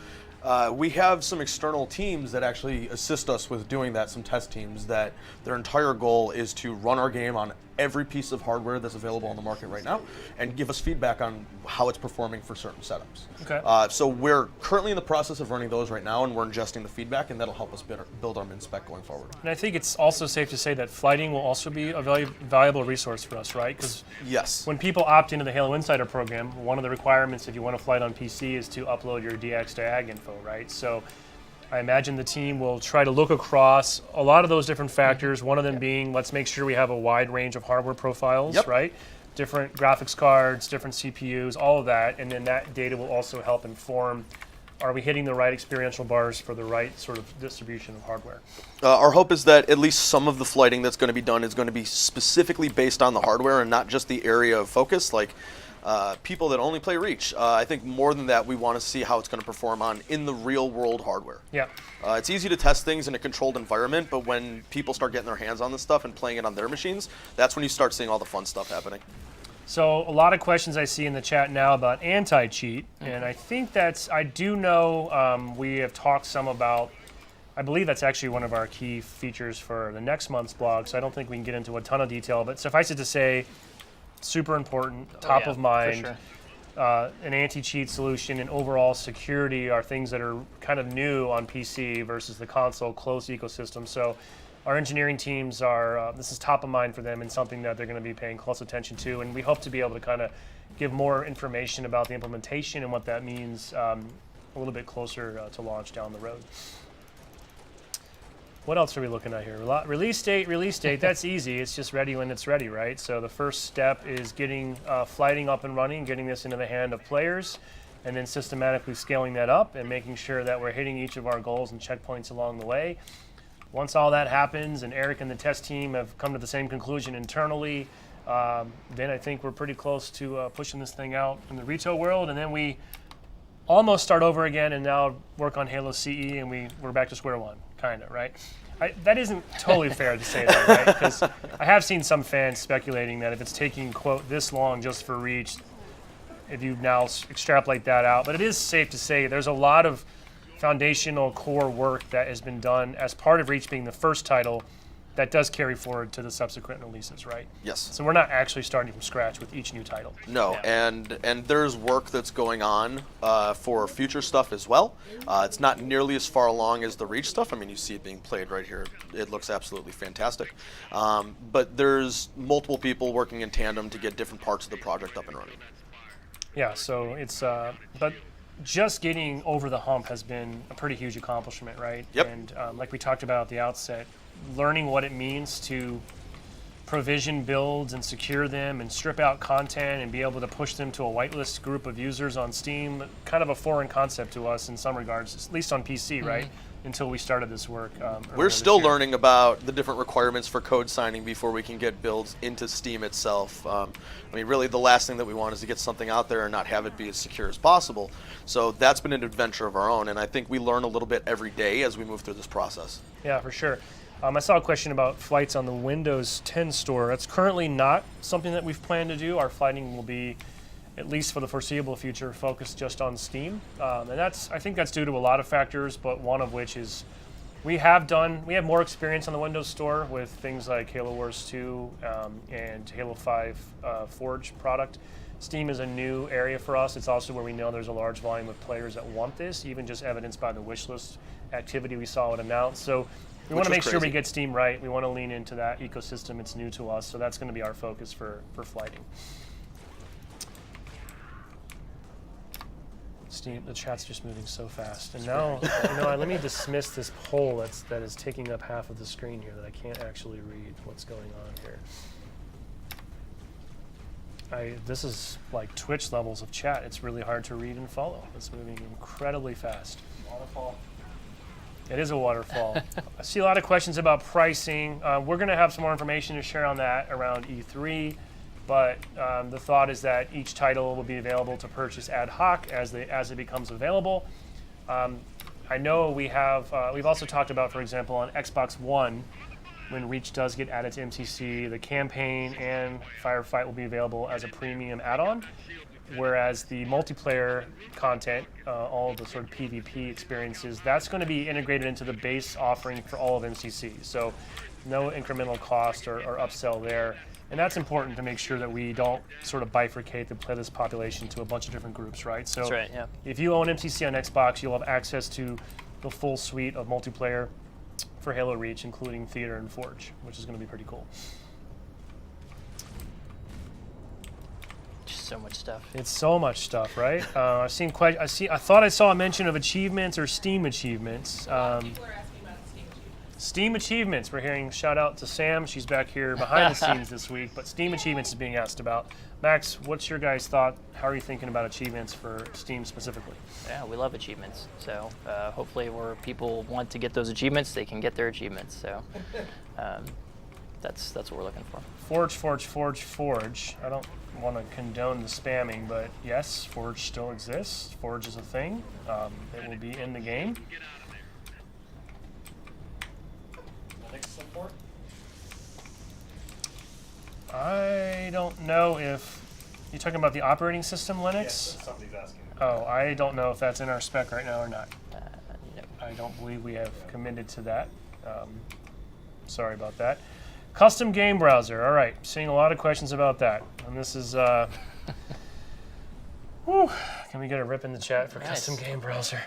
We have some external teams that actually assist us with doing that, some test teams that their entire goal is to run our game on every piece of hardware that's available on the market right now and give us feedback on how it's performing for certain setups. Okay. So we're currently in the process of running those right now, and we're ingesting the feedback, and that'll help us build our min spec going forward. And I think it's also safe to say that flighting will also be a valuable resource for us, right? Because Yes. when people opt into the Halo Insider program, one of the requirements if you want to flight on PC is to upload your DX to AG info, right? So I imagine the team will try to look across a lot of those different factors, one of them being let's make sure we have a wide range of hardware profiles, Yep. right? Different graphics cards, different CPUs, all of that, and then that data will also help inform, are we hitting the right experiential bars for the right sort of distribution of hardware? Our hope is that at least some of the flighting that's going to be done is going to be specifically based on the hardware and not just the area of focus, like people that only play Reach. I think more than that, we want to see how it's going to perform in the real world hardware. Yeah. It's easy to test things in a controlled environment, but when people start getting their hands on this stuff and playing it on their machines, that's when you start seeing all the fun stuff happening. So a lot of questions I see in the chat now about anti-cheat, and I think I do know we have talked some about, I believe that's actually one of our key features for the next month's blog, so I don't think we can get into a ton of detail, but suffice it to say, super important, top yeah, of for mind. sure. An anti-cheat solution and overall security are things that are kind of new on PC versus the console closed ecosystem. So our engineering teams are, this is top of mind for them and something that they're going to be paying close attention to. And we hope to be able to kind of give more information about the implementation and what that means a little bit closer to launch down the road. What else are we looking at here? Release date, that's easy. It's just ready when it's ready, right? So the first step is getting flighting up and running, getting this into the hand of players, and then systematically scaling that up and making sure that we're hitting each of our goals and checkpoints along the way. Once all that happens and Eric and the test team have come to the same conclusion internally, then I think we're pretty close to pushing this thing out in the retail world, and then we almost start over again and now work on Halo CE, and we're back to square one, kind of, right? That isn't totally fair to say that, right? Because I have seen some fans speculating that if it's taking, quote, this long just for Reach, if you now extrapolate that out. But it is safe to say there's a lot of foundational core work that has been done as part of Reach being the first title that does carry forward to the subsequent releases, right? Yes. So we're not actually starting from scratch with each new title. No, Yeah. and there's work that's going on for future stuff as well. It's not nearly as far along as the Reach stuff. I mean, you see it being played right here. It looks absolutely fantastic. But there's multiple people working in tandem to get different parts of the project up and running. Yeah, so it's, but just getting over the hump has been a pretty huge accomplishment, right? Yep. And like we talked about at the outset, learning what it means to provision builds and secure them and strip out content and be able to push them to a whitelist group of users on Steam, kind of a foreign concept to us in some regards, at least on PC, right? Until we started this work. We're still learning about the different requirements for code signing before we can get builds into Steam itself. I mean, really the last thing that we want is to get something out there and not have it be as secure as possible. So that's been an adventure of our own, and I think we learn a little bit every day as we move through this process. Yeah, for sure. I saw a question about flights on the Windows 10 store. That's currently not something that we've planned to do. Our flighting will be, at least for the foreseeable future, focused just on Steam. And I think that's due to a lot of factors, but one of which is we have more experience on the Windows Store with things like Halo Wars 2 and Halo 5 Forge product. Steam is a new area for us. It's also where we know there's a large volume of players that want this, even just evidenced by the wishlist activity we saw it announced. So we want to make sure we get Steam right. We want to lean into that ecosystem. It's new to us, so that's going to be our focus for flighting. Steam, the chat's just moving so fast. And now, let me dismiss this poll that is taking up half of the screen here that I can't actually read what's going on here. This is like Twitch levels of chat. It's really hard to read and follow. It's moving incredibly fast. Waterfall. It is a waterfall. I see a lot of questions about pricing. We're going to have some more information to share on that around E3, but the thought is that each title will be available to purchase ad hoc as it becomes available. I know we've also talked about, for example, on Xbox One, when Reach does get added to MCC, the campaign and Firefight will be available as a premium add-on. Whereas the multiplayer content, all the sort of PvP experiences, that's going to be integrated into the base offering for all of MCC. So no incremental cost or upsell there. And that's important to make sure that we don't sort of bifurcate the playlist population to a bunch of different groups, right? So That's right, yeah. if you own MCC on Xbox, you'll have access to the full suite of multiplayer for Halo Reach, including Theater and Forge, which is going to be pretty cool. So much stuff. It's so much stuff, right? I thought I saw a mention of achievements or Steam achievements. People are asking about Steam achievements. Steam achievements. We're hearing shout out to Sam. She's back here behind the scenes this week, but Steam achievements is being asked about. Max, what's your guys' thought? How are you thinking about achievements for Steam specifically? Yeah, we love achievements. So hopefully where people want to get those achievements, they can get their achievements. So that's what we're looking for. Forge. I don't want to condone the spamming, but yes, Forge still exists. Forge is a thing. It will be in the game. Linux support. I don't know if you're talking about the operating system Linux. Yes, that's somebody's asking. Oh, I don't know if that's in our spec right now or not. No. I don't believe we have committed to that. Sorry about that. Custom game browser. All right, seeing a lot of questions about that, and this is. Whew, can we get a rip in the chat for custom game browser?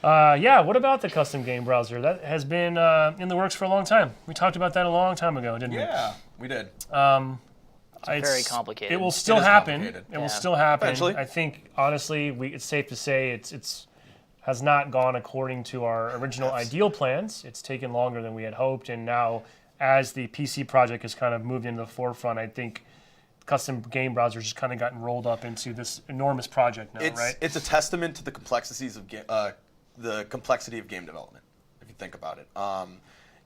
Yeah, what about the custom game browser? That has been in the works for a long time. We talked about that a long time ago, didn't we? Yeah, we did. It's very complicated. It will still is happen. complicated. It will still happen. Eventually. I think honestly, it's safe to say it's has not gone according to our original ideal plans. It's taken longer than we had hoped, and now as the PC project has kind of moved into the forefront, I think custom game browsers just kind of gotten rolled up into this enormous project now, right? It's a testament to the complexities of the complexity of game development, if you think about it.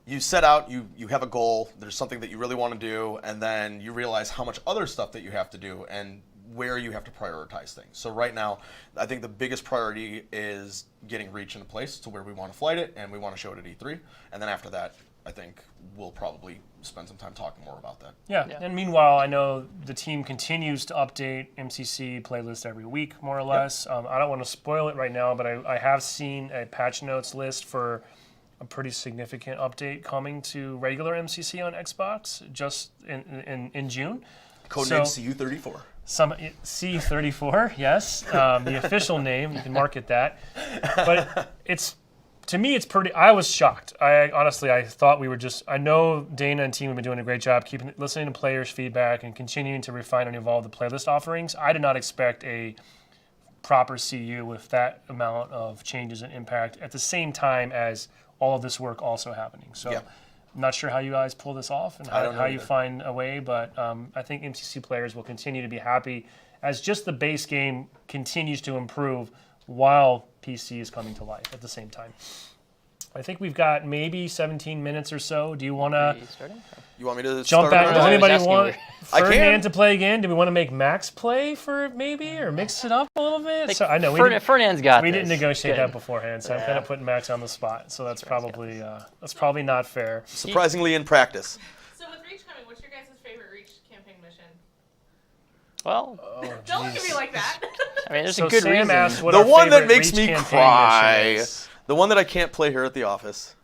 You set out, you have a goal, there's something that you really want to do, and then you realize how much other stuff that you have to do and where you have to prioritize things. So right now, I think the biggest priority is getting Reach into place to where we want to flight it, and we want to show it at E3. And then after that, I think we'll probably spend some time talking more about that. Yeah. And meanwhile, I know the team continues to update MCC playlist every week, more or less. I don't want to spoil it right now, but I have seen a patch notes list for a pretty significant update coming to regular MCC on Xbox just in June. Codename So- CU34. Some C34, yes, the official name. You can market that. But to me, it's pretty. I was shocked. I thought we were just. I know Dana and team have been doing a great job listening to players' feedback and continuing to refine and evolve the playlist offerings. I did not expect a proper CU with that amount of changes and impact at the same time as all of this work also happening. So. Yeah. I'm not sure how you guys pull this off and I don't know how you either. find a way, but I think MCC players will continue to be happy as just the base game continues to improve while PC is coming to life at the same time. I think we've got maybe 17 minutes or so. Do you want to Are you starting? You want me to jump start back? over Does I was anybody asking want you. I can. Ferdinand to play again? Do we want to make Max play for maybe or mix it up a little bit? So I know Fernand's got we this. didn't negotiate Good. that beforehand, so I'm kind of putting Max on the spot. So that's probably not fair. Surprisingly in practice. So with Reach coming, what's your guys' favorite Reach campaign mission? Well, Don't look at me like that. I mean, there's So a good Sam reason. asked what The our one that favorite makes Reach me campaign cry. mission is. The one that I can't play here at the office.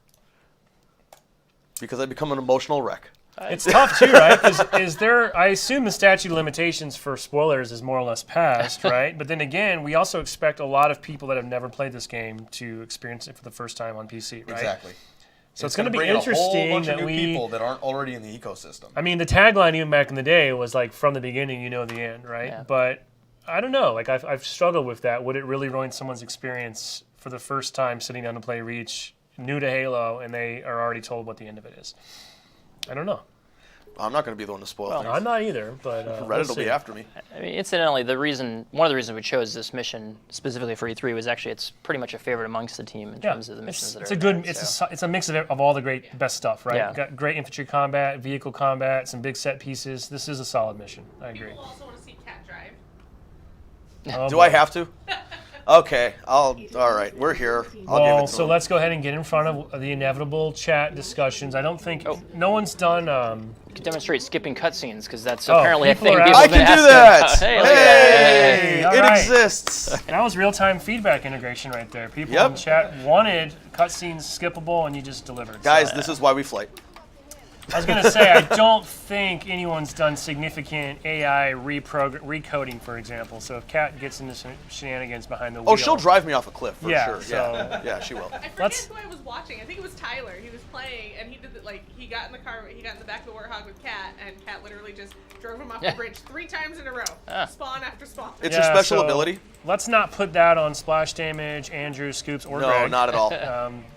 Because I become an emotional wreck. It's tough too, right? Is there? I assume the statute of limitations for spoilers is more or less passed, right? But then again, we also expect a lot of people that have never played this game to experience it for the first time on PC, right? Exactly. So it's going to be bring in a whole interesting bunch of that new people that aren't already in the ecosystem. I mean, the tagline even back in the day was like, "From the beginning, you know the end," right? Yeah. But I don't know. Like I've struggled with that. Would it really ruin someone's experience for the first time sitting down to play Reach, new to Halo, and they are already told what the end of it is? I don't know. I'm not going to be the one to spoil things. I'm not either, but Reddit we'll will see. be after me. I mean, incidentally, one of the reasons we chose this mission specifically for E3 was actually it's pretty much a favorite amongst the team in terms of the missions that it's are a good. in there, so. It's a mix of all the best stuff, right? Yeah. Got great infantry combat, vehicle combat, some big set pieces. This is a solid mission. I agree. People also want to see Cat drive. Oh, Do boy. I have to? Okay, all right, we're here. I'll give Well, it to so him. let's go ahead and get in front of the inevitable chat discussions. I don't think no one's done. You can demonstrate skipping cutscenes because that's Oh, apparently a people thing are people I have been can do asking that! about. Hey, look at that. Hey, Hey, all it right. exists. That was real-time feedback integration right there. People Yep. in the chat wanted cutscenes skippable, and you just delivered. Guys, this is why we flight. I was gonna say I don't think anyone's done significant AI recoding, for example. So if Kat gets into some shenanigans behind the wheel, Oh, she'll drive me off a cliff for Yeah, sure. so- Yeah, yeah, she will. I forget Let's- who I was watching. I think it was Tyler. He was playing, and he did he got in the car, he got in the back of the Warthog with Kat, and Kat literally just drove him off Yeah. the bridge 3 times in a row, spawn after spawn. It's Yeah, her special so ability. Let's not put that on Splash Damage, Andrew, Scoops, or No, Greg. not at all.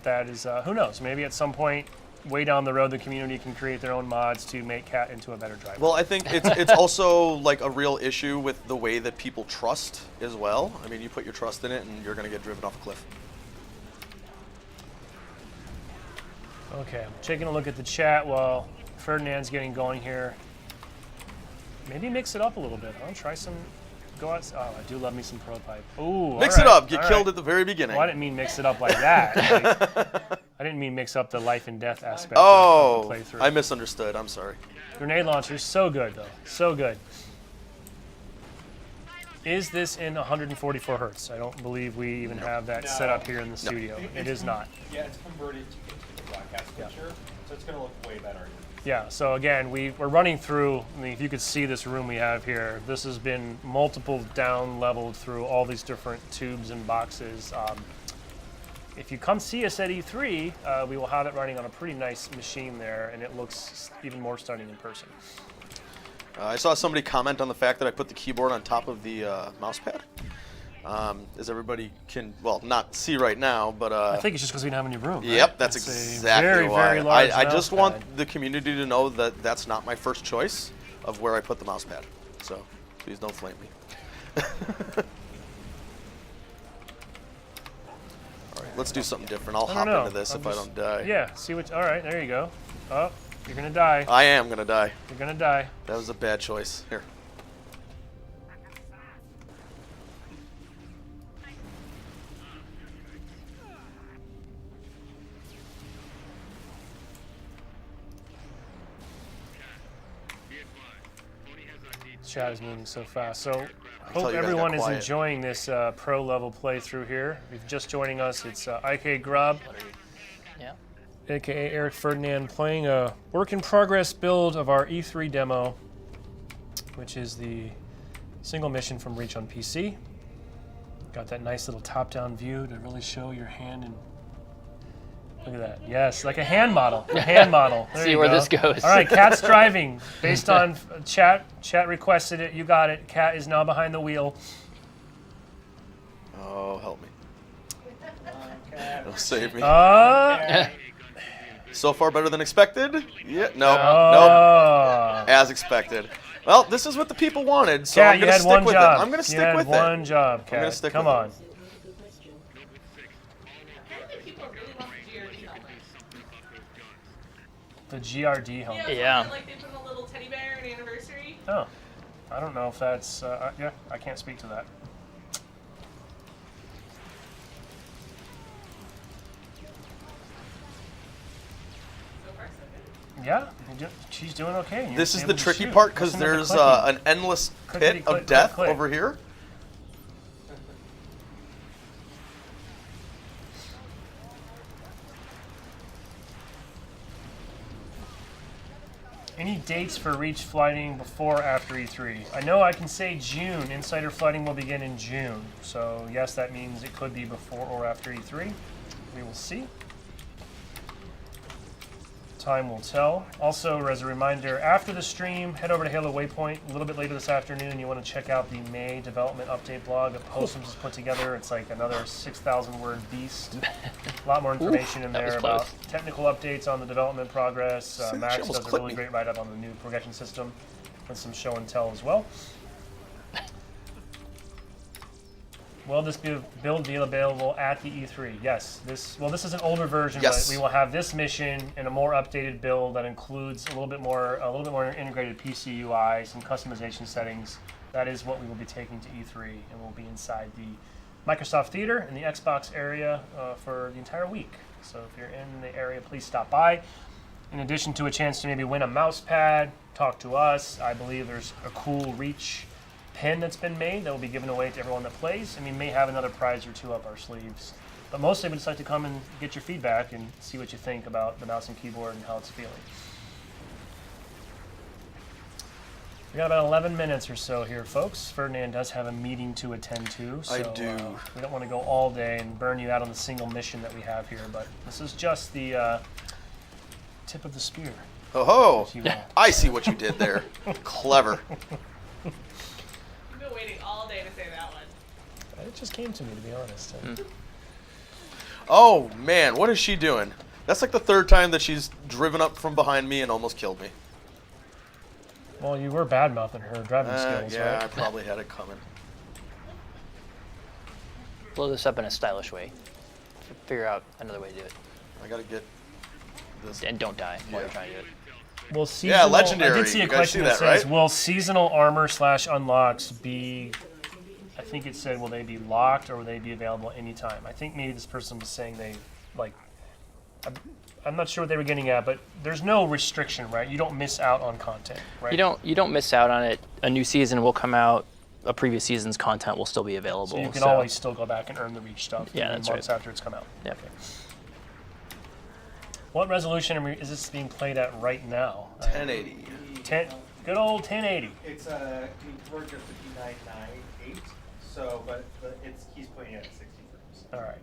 That is, who knows? Maybe at some point, way down the road, the community can create their own mods to make Cat into a better driver. Well, I think it's also like a real issue with the way that people trust as well. I mean, you put your trust in it, and you're going to get driven off a cliff. Okay, I'm taking a look at the chat while Ferdinand's getting going here. Maybe mix it up a little bit, huh? Try some. Go out. Oh, I do love me some Pro Pipe. Ooh, Mix it up. Get killed at the very beginning. Well, I didn't mean mix it up like that. I didn't mean mix up the life and death aspect Oh, of the playthrough. I misunderstood. I'm sorry. Grenade launcher, so good though, so good. Is this in 144 hertz? I don't believe we even have that set up here in the studio. It is not. Yeah, it's converted into the broadcast picture, so it's going to look way better. Yeah, so again, we're running through, I mean, if you could see this room we have here, this has been multiple down leveled through all these different tubes and boxes. If you come see us at E3, we will have it running on a pretty nice machine there, and it looks even more stunning in person. I saw somebody comment on the fact that I put the keyboard on top of the mouse pad. As everybody can, well, not see right now, but I think it's just because we don't have any room. yep, right? that's It's exactly a very, why. very large I mouse just want pad. the community to know that that's not my first choice of where I put the mouse pad. So please don't flame me. All right, let's do something different. I'll I hop don't know. into this I'm if I just- don't die. Yeah, see what, all right, there you go. Oh, you're gonna die. I am gonna die. You're gonna die. That was a bad choice. Here. Chat is moving so fast. So Until hope you guys got everyone is quiet. enjoying this pro level playthrough here. If you're just joining us, it's IK Grub, Yeah. aka Eric Ferdinand, playing a work in progress build of our E3 demo, which is the single mission from Reach on PC. Got that nice little top down view to really show your hand and look at that. Yes, like a hand model. A hand model. There See you where go. this goes. All right, Cat's driving. Based on chat requested it. You got it. Cat is now behind the wheel. Oh, help me. Don't save me. So far better than expected? Yeah, no, no, Oh. as expected. Well, this is what the people wanted, so Cat, I'm you gonna had stick one with job. it. I'm gonna You stick had with one it. job, Cat. gonna stick Come with it. on. I think people really want the GRD helmet. The GRD helmet. Yeah. Like they put in a little teddy bear an anniversary. Oh, I don't know if that's. Yeah, I can't speak to that. So far, so good. Yeah, she's doing okay. You're This is able the to tricky shoot. part because Listen to the there's clicking. an endless Clickety pit click, of death click, click. over here. Any dates for Reach flighting before or after E3? I know I can say June. Insider flighting will begin in June. So yes, that means it could be before or after E3. We will see. Time will tell. Also, as a reminder, after the stream, head over to Halo Waypoint a little bit later this afternoon. You want to check out the May development update blog that Postums has put together. It's like another 6,000 word beast. A lot more information in that was there about close. technical updates on the development progress. She Max almost does a clipped really me. great write-up on the new progression system and some show and tell as well. Will this build be available at the E3? Yes. This is an older version, Yes. but we will have this mission in a more updated build that includes a little bit more integrated PC UI, some customization settings. That is what we will be taking to E3, and we'll be inside the Microsoft Theater in the Xbox area for the entire week. So if you're in the area, please stop by. In addition to a chance to maybe win a mouse pad, talk to us. I believe there's a cool Reach pin that's been made that will be given away to everyone that plays, and we may have another prize or two up our sleeves. But mostly we'd just like to come and get your feedback and see what you think about the mouse and keyboard and how it's feeling. We got about 11 minutes or so here, folks. Ferdinand does have a meeting to attend to, so I do. We don't want to go all day and burn you out on the single mission that we have here, but this is just the tip of the spear, Oh ho! if you will. I see what you did there. Clever. You've been waiting all day to say that one. It just came to me, to be honest. Oh man, what is she doing? That's like the third time that she's driven up from behind me and almost killed me. Well, you were bad-mouthing her driving skills, Yeah, I right? probably had it coming. Blow this up in a stylish way. Figure out another way to do it. I gotta get this. And don't die while you're Yeah. trying to do it. Will seasonal, legendary. I did see a You guys question see that that, says, right? will seasonal armor / unlocks be, I think it said, will they be locked or will they be available anytime? I think maybe this person was saying they, like, I'm not sure what they were getting at, but there's no restriction, right? You don't miss out on content, right? You don't miss out on it. A new season will come out. A previous season's content will still be available. So you can always still go back and earn the Reach stuff Yeah, even that's months right. after it's come out. Yep. Okay. What resolution is this being played at right now? 1080. Good old 1080. It's converted to 5998. So, but he's playing it at 60 frames. All right.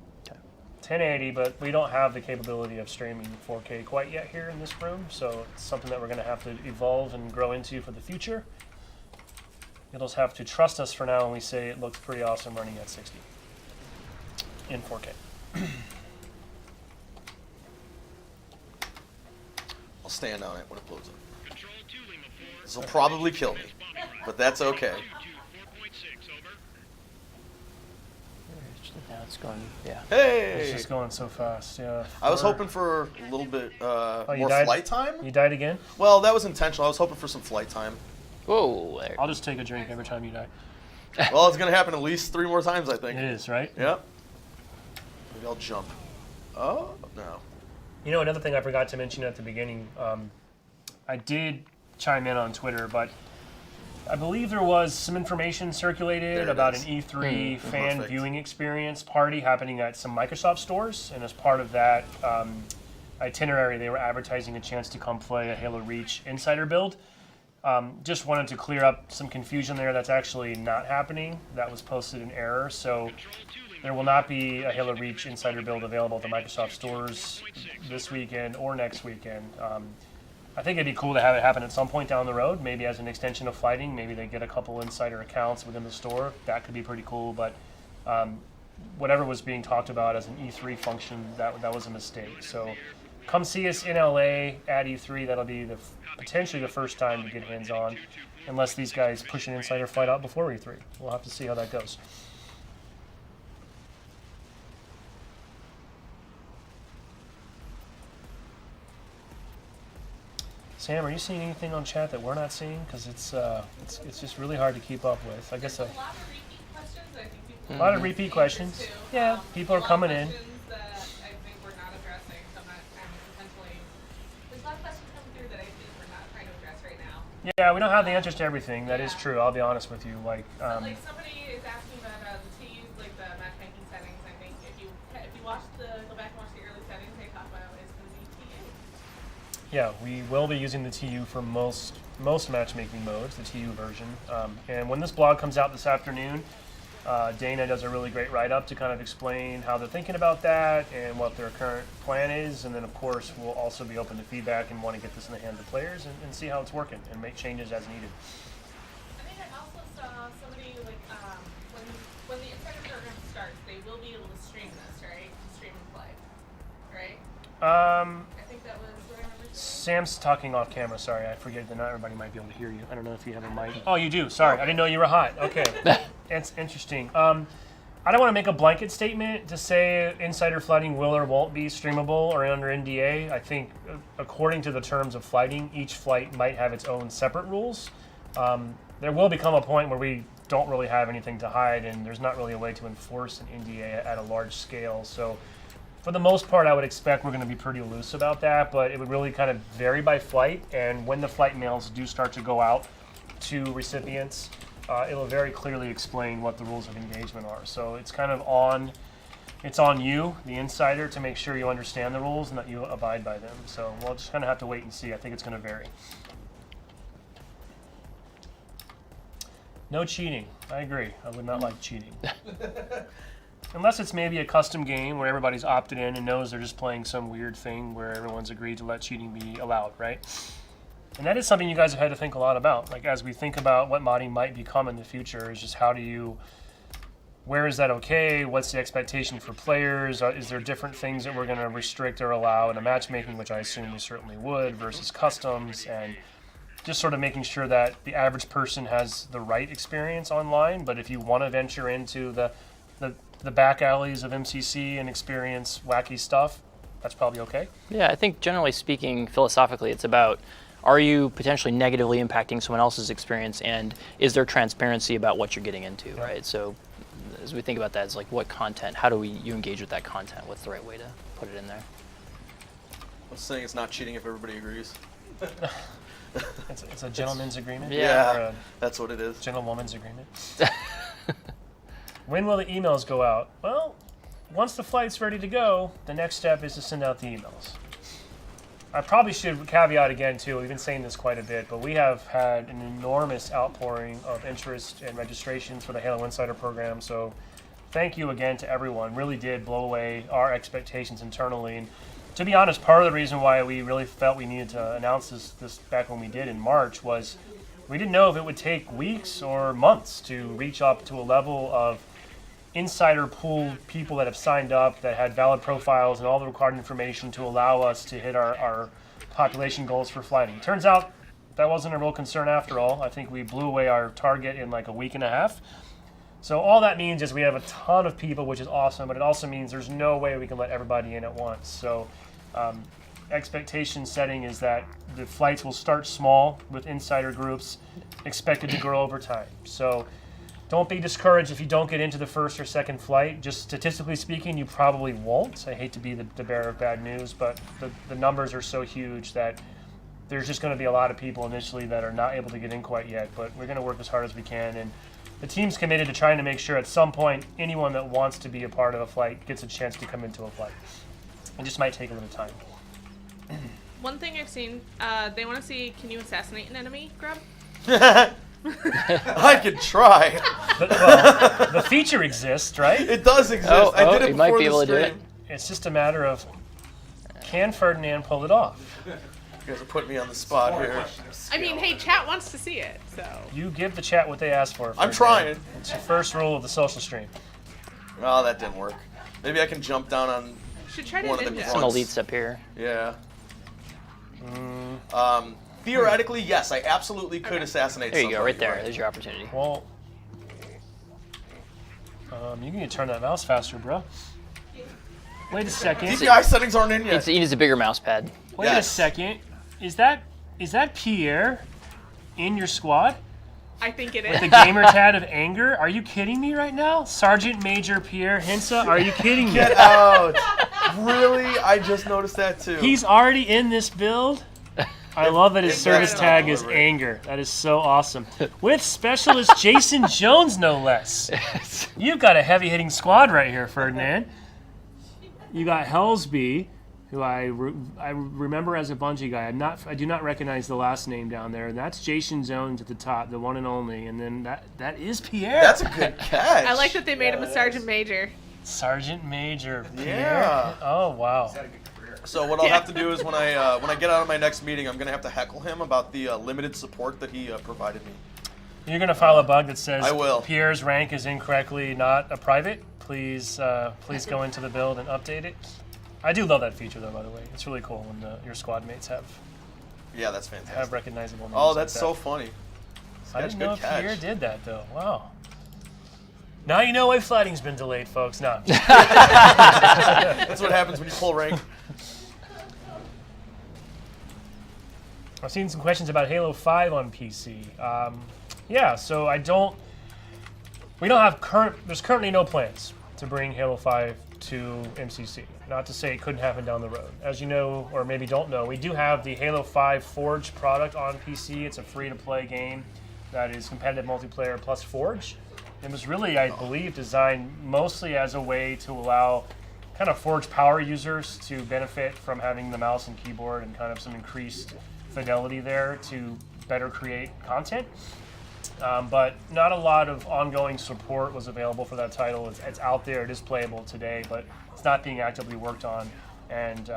1080, but we don't have the capability of streaming 4K quite yet here in this room, so it's something that we're going to have to evolve and grow into for the future. You'll just have to trust us for now when we say it looks pretty awesome running at 60 in 4K. I'll stand on it when it blows up. This will probably kill me, but that's okay. Now it's going, yeah. Hey! It's just going so fast, yeah. I was hoping for a little bit you more died? flight time. You died again? Well, that was intentional. I was hoping for some flight time. Whoa, there. I'll just take a drink every time you die. Well, it's going to happen at least 3 more times, I think. It is, right? Yep. Maybe I'll jump. Oh, no. You know, another thing I forgot to mention at the beginning, I did chime in on Twitter, but I believe there was some information circulated There it about is. an E3 fan Perfect. viewing experience party happening at some Microsoft stores, and as part of that itinerary, they were advertising a chance to come play a Halo Reach Insider build. Just wanted to clear up some confusion there. That's actually not happening. That was posted in error, so there will not be a Halo Reach Insider build available at the Microsoft stores this weekend or next weekend. I think it'd be cool to have it happen at some point down the road, maybe as an extension of fighting. Maybe they get a couple insider accounts within the store. That could be pretty cool, but whatever was being talked about as an E3 function, that was a mistake. So come see us in LA at E3. That'll be potentially the first time to get hands-on, unless these guys push an insider fight out before E3. We'll have to see how that goes. Sam, are you seeing anything on chat that we're not seeing? Because it's just really hard to keep up with. I guess There's a lot of repeat questions. I think people a lot of repeat questions. too. Yeah, people are A lot of coming in. questions that I think we're not addressing. So potentially, there's a lot of questions coming through that I think we're not trying to address right now. Yeah, we don't have the answers to everything. That is true. I'll be honest with you. Like, Like somebody is asking about the TU, like the matchmaking settings. I think if you watch go back and watch the early settings, they talk about it's going to be TU. yeah, we will be using the TU for most matchmaking modes, the TU version. And when this blog comes out this afternoon, Dana does a really great write-up to kind of explain how they're thinking about that and what their current plan is. And then, of course, we'll also be open to feedback and want to get this in the hands of players and see how it's working and make changes as needed. I think I also saw somebody like when the Insider program starts, they will be able to stream this, right? Stream and play, right? I think that was what I remember seeing. Sam's talking off camera. Sorry, I forget that not everybody might be able to hear you. I don't know if you have a mic. Oh, you do. Sorry, I didn't know you were hot. Okay, it's interesting. I don't want to make a blanket statement to say insider flooding will or won't be streamable or under NDA. I think according to the terms of flighting, each flight might have its own separate rules. There will become a point where we don't really have anything to hide, and there's not really a way to enforce an NDA at a large scale. So for the most part, I would expect we're going to be pretty loose about that, but it would really kind of vary by flight. And when the flight mails do start to go out to recipients, it'll very clearly explain what the rules of engagement are. So it's kind of it's on you, the insider, to make sure you understand the rules and that you abide by them. So we'll just kind of have to wait and see. I think it's going to vary. No cheating. I agree. I would not like cheating. Unless it's maybe a custom game where everybody's opted in and knows they're just playing some weird thing where everyone's agreed to let cheating be allowed, right? And that is something you guys have had to think a lot about. Like, as we think about what modding might become in the future, is just where is that okay? What's the expectation for players? Is there different things that we're going to restrict or allow in a matchmaking, which I assume we certainly would, versus customs, and just sort of making sure that the average person has the right experience online. But if you want to venture into the back alleys of MCC and experience wacky stuff, that's probably okay. Yeah, I think generally speaking, philosophically, it's about, are you potentially negatively impacting someone else's experience, and is there transparency about what you're getting into, right? So as we think about that, it's like, what content, how do you engage with that content? What's the right way to put it in there? I'm saying it's not cheating if everybody agrees. It's a gentleman's agreement? Yeah. Or a That's what it is. gentlewoman's agreement? When will the emails go out? Well, once the flight's ready to go, the next step is to send out the emails. I probably should caveat again too. We've been saying this quite a bit, but we have had an enormous outpouring of interest and registrations for the Halo Insider program. So, thank you again to everyone. Really did blow away our expectations internally. And to be honest, part of the reason why we really felt we needed to announce this back when we did in March was we didn't know if it would take weeks or months to reach up to a level of insider pool people that have signed up that had valid profiles and all the required information to allow us to hit our population goals for flighting. Turns out that wasn't a real concern after all. I think we blew away our target in like a week and a half. So all that means is we have a ton of people, which is awesome, but it also means there's no way we can let everybody in at once. So expectation setting is that the flights will start small with insider groups, expected to grow over time. So don't be discouraged if you don't get into the first or second flight. Just statistically speaking, you probably won't. I hate to be the bearer of bad news, but the numbers are so huge that there's just going to be a lot of people initially that are not able to get in quite yet. But we're going to work as hard as we can. And the team's committed to trying to make sure at some point anyone that wants to be a part of a flight gets a chance to come into a flight. It just might take a little time. One thing I've seen, they want to see, can you assassinate an enemy, Grub? I could try. The feature exists, right? It does exist. Oh, I did it you might before be the able to do stream. it. It's just a matter of, can Ferdinand pull it off? You guys are putting me on the spot here. I mean, hey, chat wants to see it, so. You give the chat what they asked for. I'm Ferdinand. trying. It's your first rule of the social stream. Oh, that didn't work. Maybe I can jump down on Should try to one of the ninja. Some grunts. elites up here. Yeah. Theoretically, yes, I absolutely could assassinate There you go, somebody, right there. There's your opportunity. Well, you need to turn that mouse faster, bro. Wait a second. DPI settings aren't in yet. He needs a bigger mouse pad. Wait a Yes. second. Is that Pierre in your squad? I think it The is. gamer tag of anger? Are you kidding me right now? Sergeant Major Pierre Hinsa? Are you kidding me? Get out. Really? I just noticed that too. He's already in this build? I love that his If service that's tag not is deliberate. anger. That is so awesome. With specialist Jason Jones, no less. You've got a heavy-hitting squad right here, Ferdinand. You got Hellsby, who I remember as a Bungie guy. I do not recognize the last name down there. And that's Jason Jones at the top, the one and only. And then that is Pierre. That's a good catch. I like that they made him a sergeant major. Sergeant Major Pierre. Yeah. Oh wow. So what I'll have to do is when I get out of my next meeting, I'm gonna have to heckle him about the limited support that he provided me. You're gonna file a bug that says I will. Pierre's rank is incorrectly not a private. Please go into the build and update it. I do love that feature though, by the way. It's really cool when your squad mates have Yeah, that's fantastic. have recognizable names. Oh, that's like so that. funny. I Catch, didn't good know if catch. Pierre did that though. Wow. Now you know why flighting's been delayed, folks. No. That's what happens when you pull rank. I've seen some questions about Halo 5 on PC. Yeah, so there's currently no plans to bring Halo 5 to MCC. Not to say it couldn't happen down the road. As you know, or maybe don't know, we do have the Halo 5 Forge product on PC. It's a free-to-play game that is competitive multiplayer plus Forge. It was really, I believe, designed mostly as a way to allow kind of Forge power users to benefit from having the mouse and keyboard and kind of some increased fidelity there to better create content. But not a lot of ongoing support was available for that title. It's out there, it is playable today, but it's not being actively worked on. And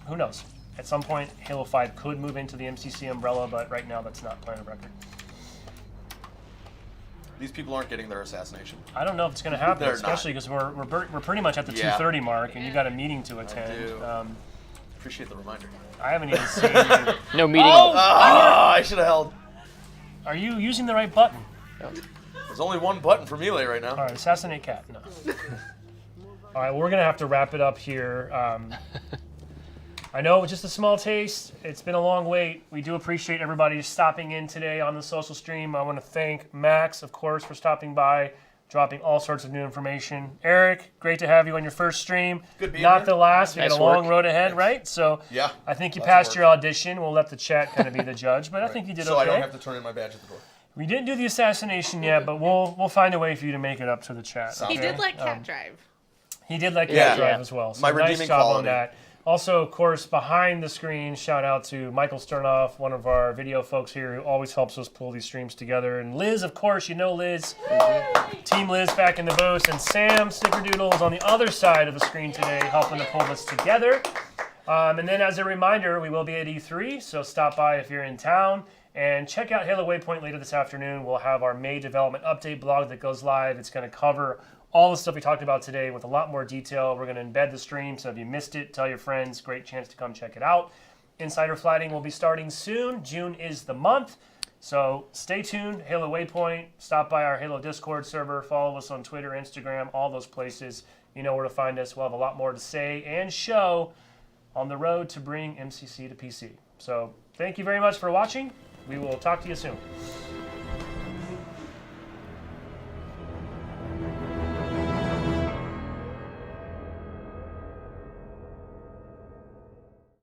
who knows? At some point, Halo 5 could move into the MCC umbrella, but right now that's not plan of record. These people aren't getting their assassination. I don't know if it's going to happen, They're not. especially because we're pretty much at the Yeah. 2:30 mark, and you got a meeting to attend. do. Appreciate the reminder. I haven't even seen you. No meeting. I should have held. Are you using the right button? There's only one button for Melee right now. All right, assassinate cat. No. All right, well, we're gonna have to wrap it up here. I know it's just a small taste. It's been a long wait. We do appreciate everybody stopping in today on the social stream. I want to thank Max, of course, for stopping by, dropping all sorts of new information. Eric, great to have you on your first stream. Good being Not here. the last. We got Nice a long work. road ahead, right? So Yeah, I think you lots of passed work. your audition. We'll let the chat kind of be the judge, but I think you did So okay. I don't have to turn in my badge at the door. We didn't do the assassination yet, but we'll find a way for you to make it up to the chat. Sounds He okay? did let Cat drive. He did let Cat Yeah. drive Yeah. as well. So My nice redeeming job quality. on that. Also, of course, behind the screen, shout out to Michael Sternoff, one of our video folks here who always helps us pull these streams together. And Liz, of course, you know Liz. Team Liz back in the booth. And Sam Snickerdoodle is on the other side of the screen today helping to pull this together. And then as a reminder, we will be at E3, so stop by if you're in town. And check out Halo Waypoint later this afternoon. We'll have our May development update blog that goes live. It's going to cover all the stuff we talked about today with a lot more detail. We're going to embed the stream, so if you missed it, tell your friends. Great chance to come check it out. Insider flighting will be starting soon. June is the month. So stay tuned. Halo Waypoint. Stop by our Halo Discord server. Follow us on Twitter, Instagram, all those places. You know where to find us. We'll have a lot more to say and show on the road to bring MCC to PC. So thank you very much for watching. We will talk to you soon.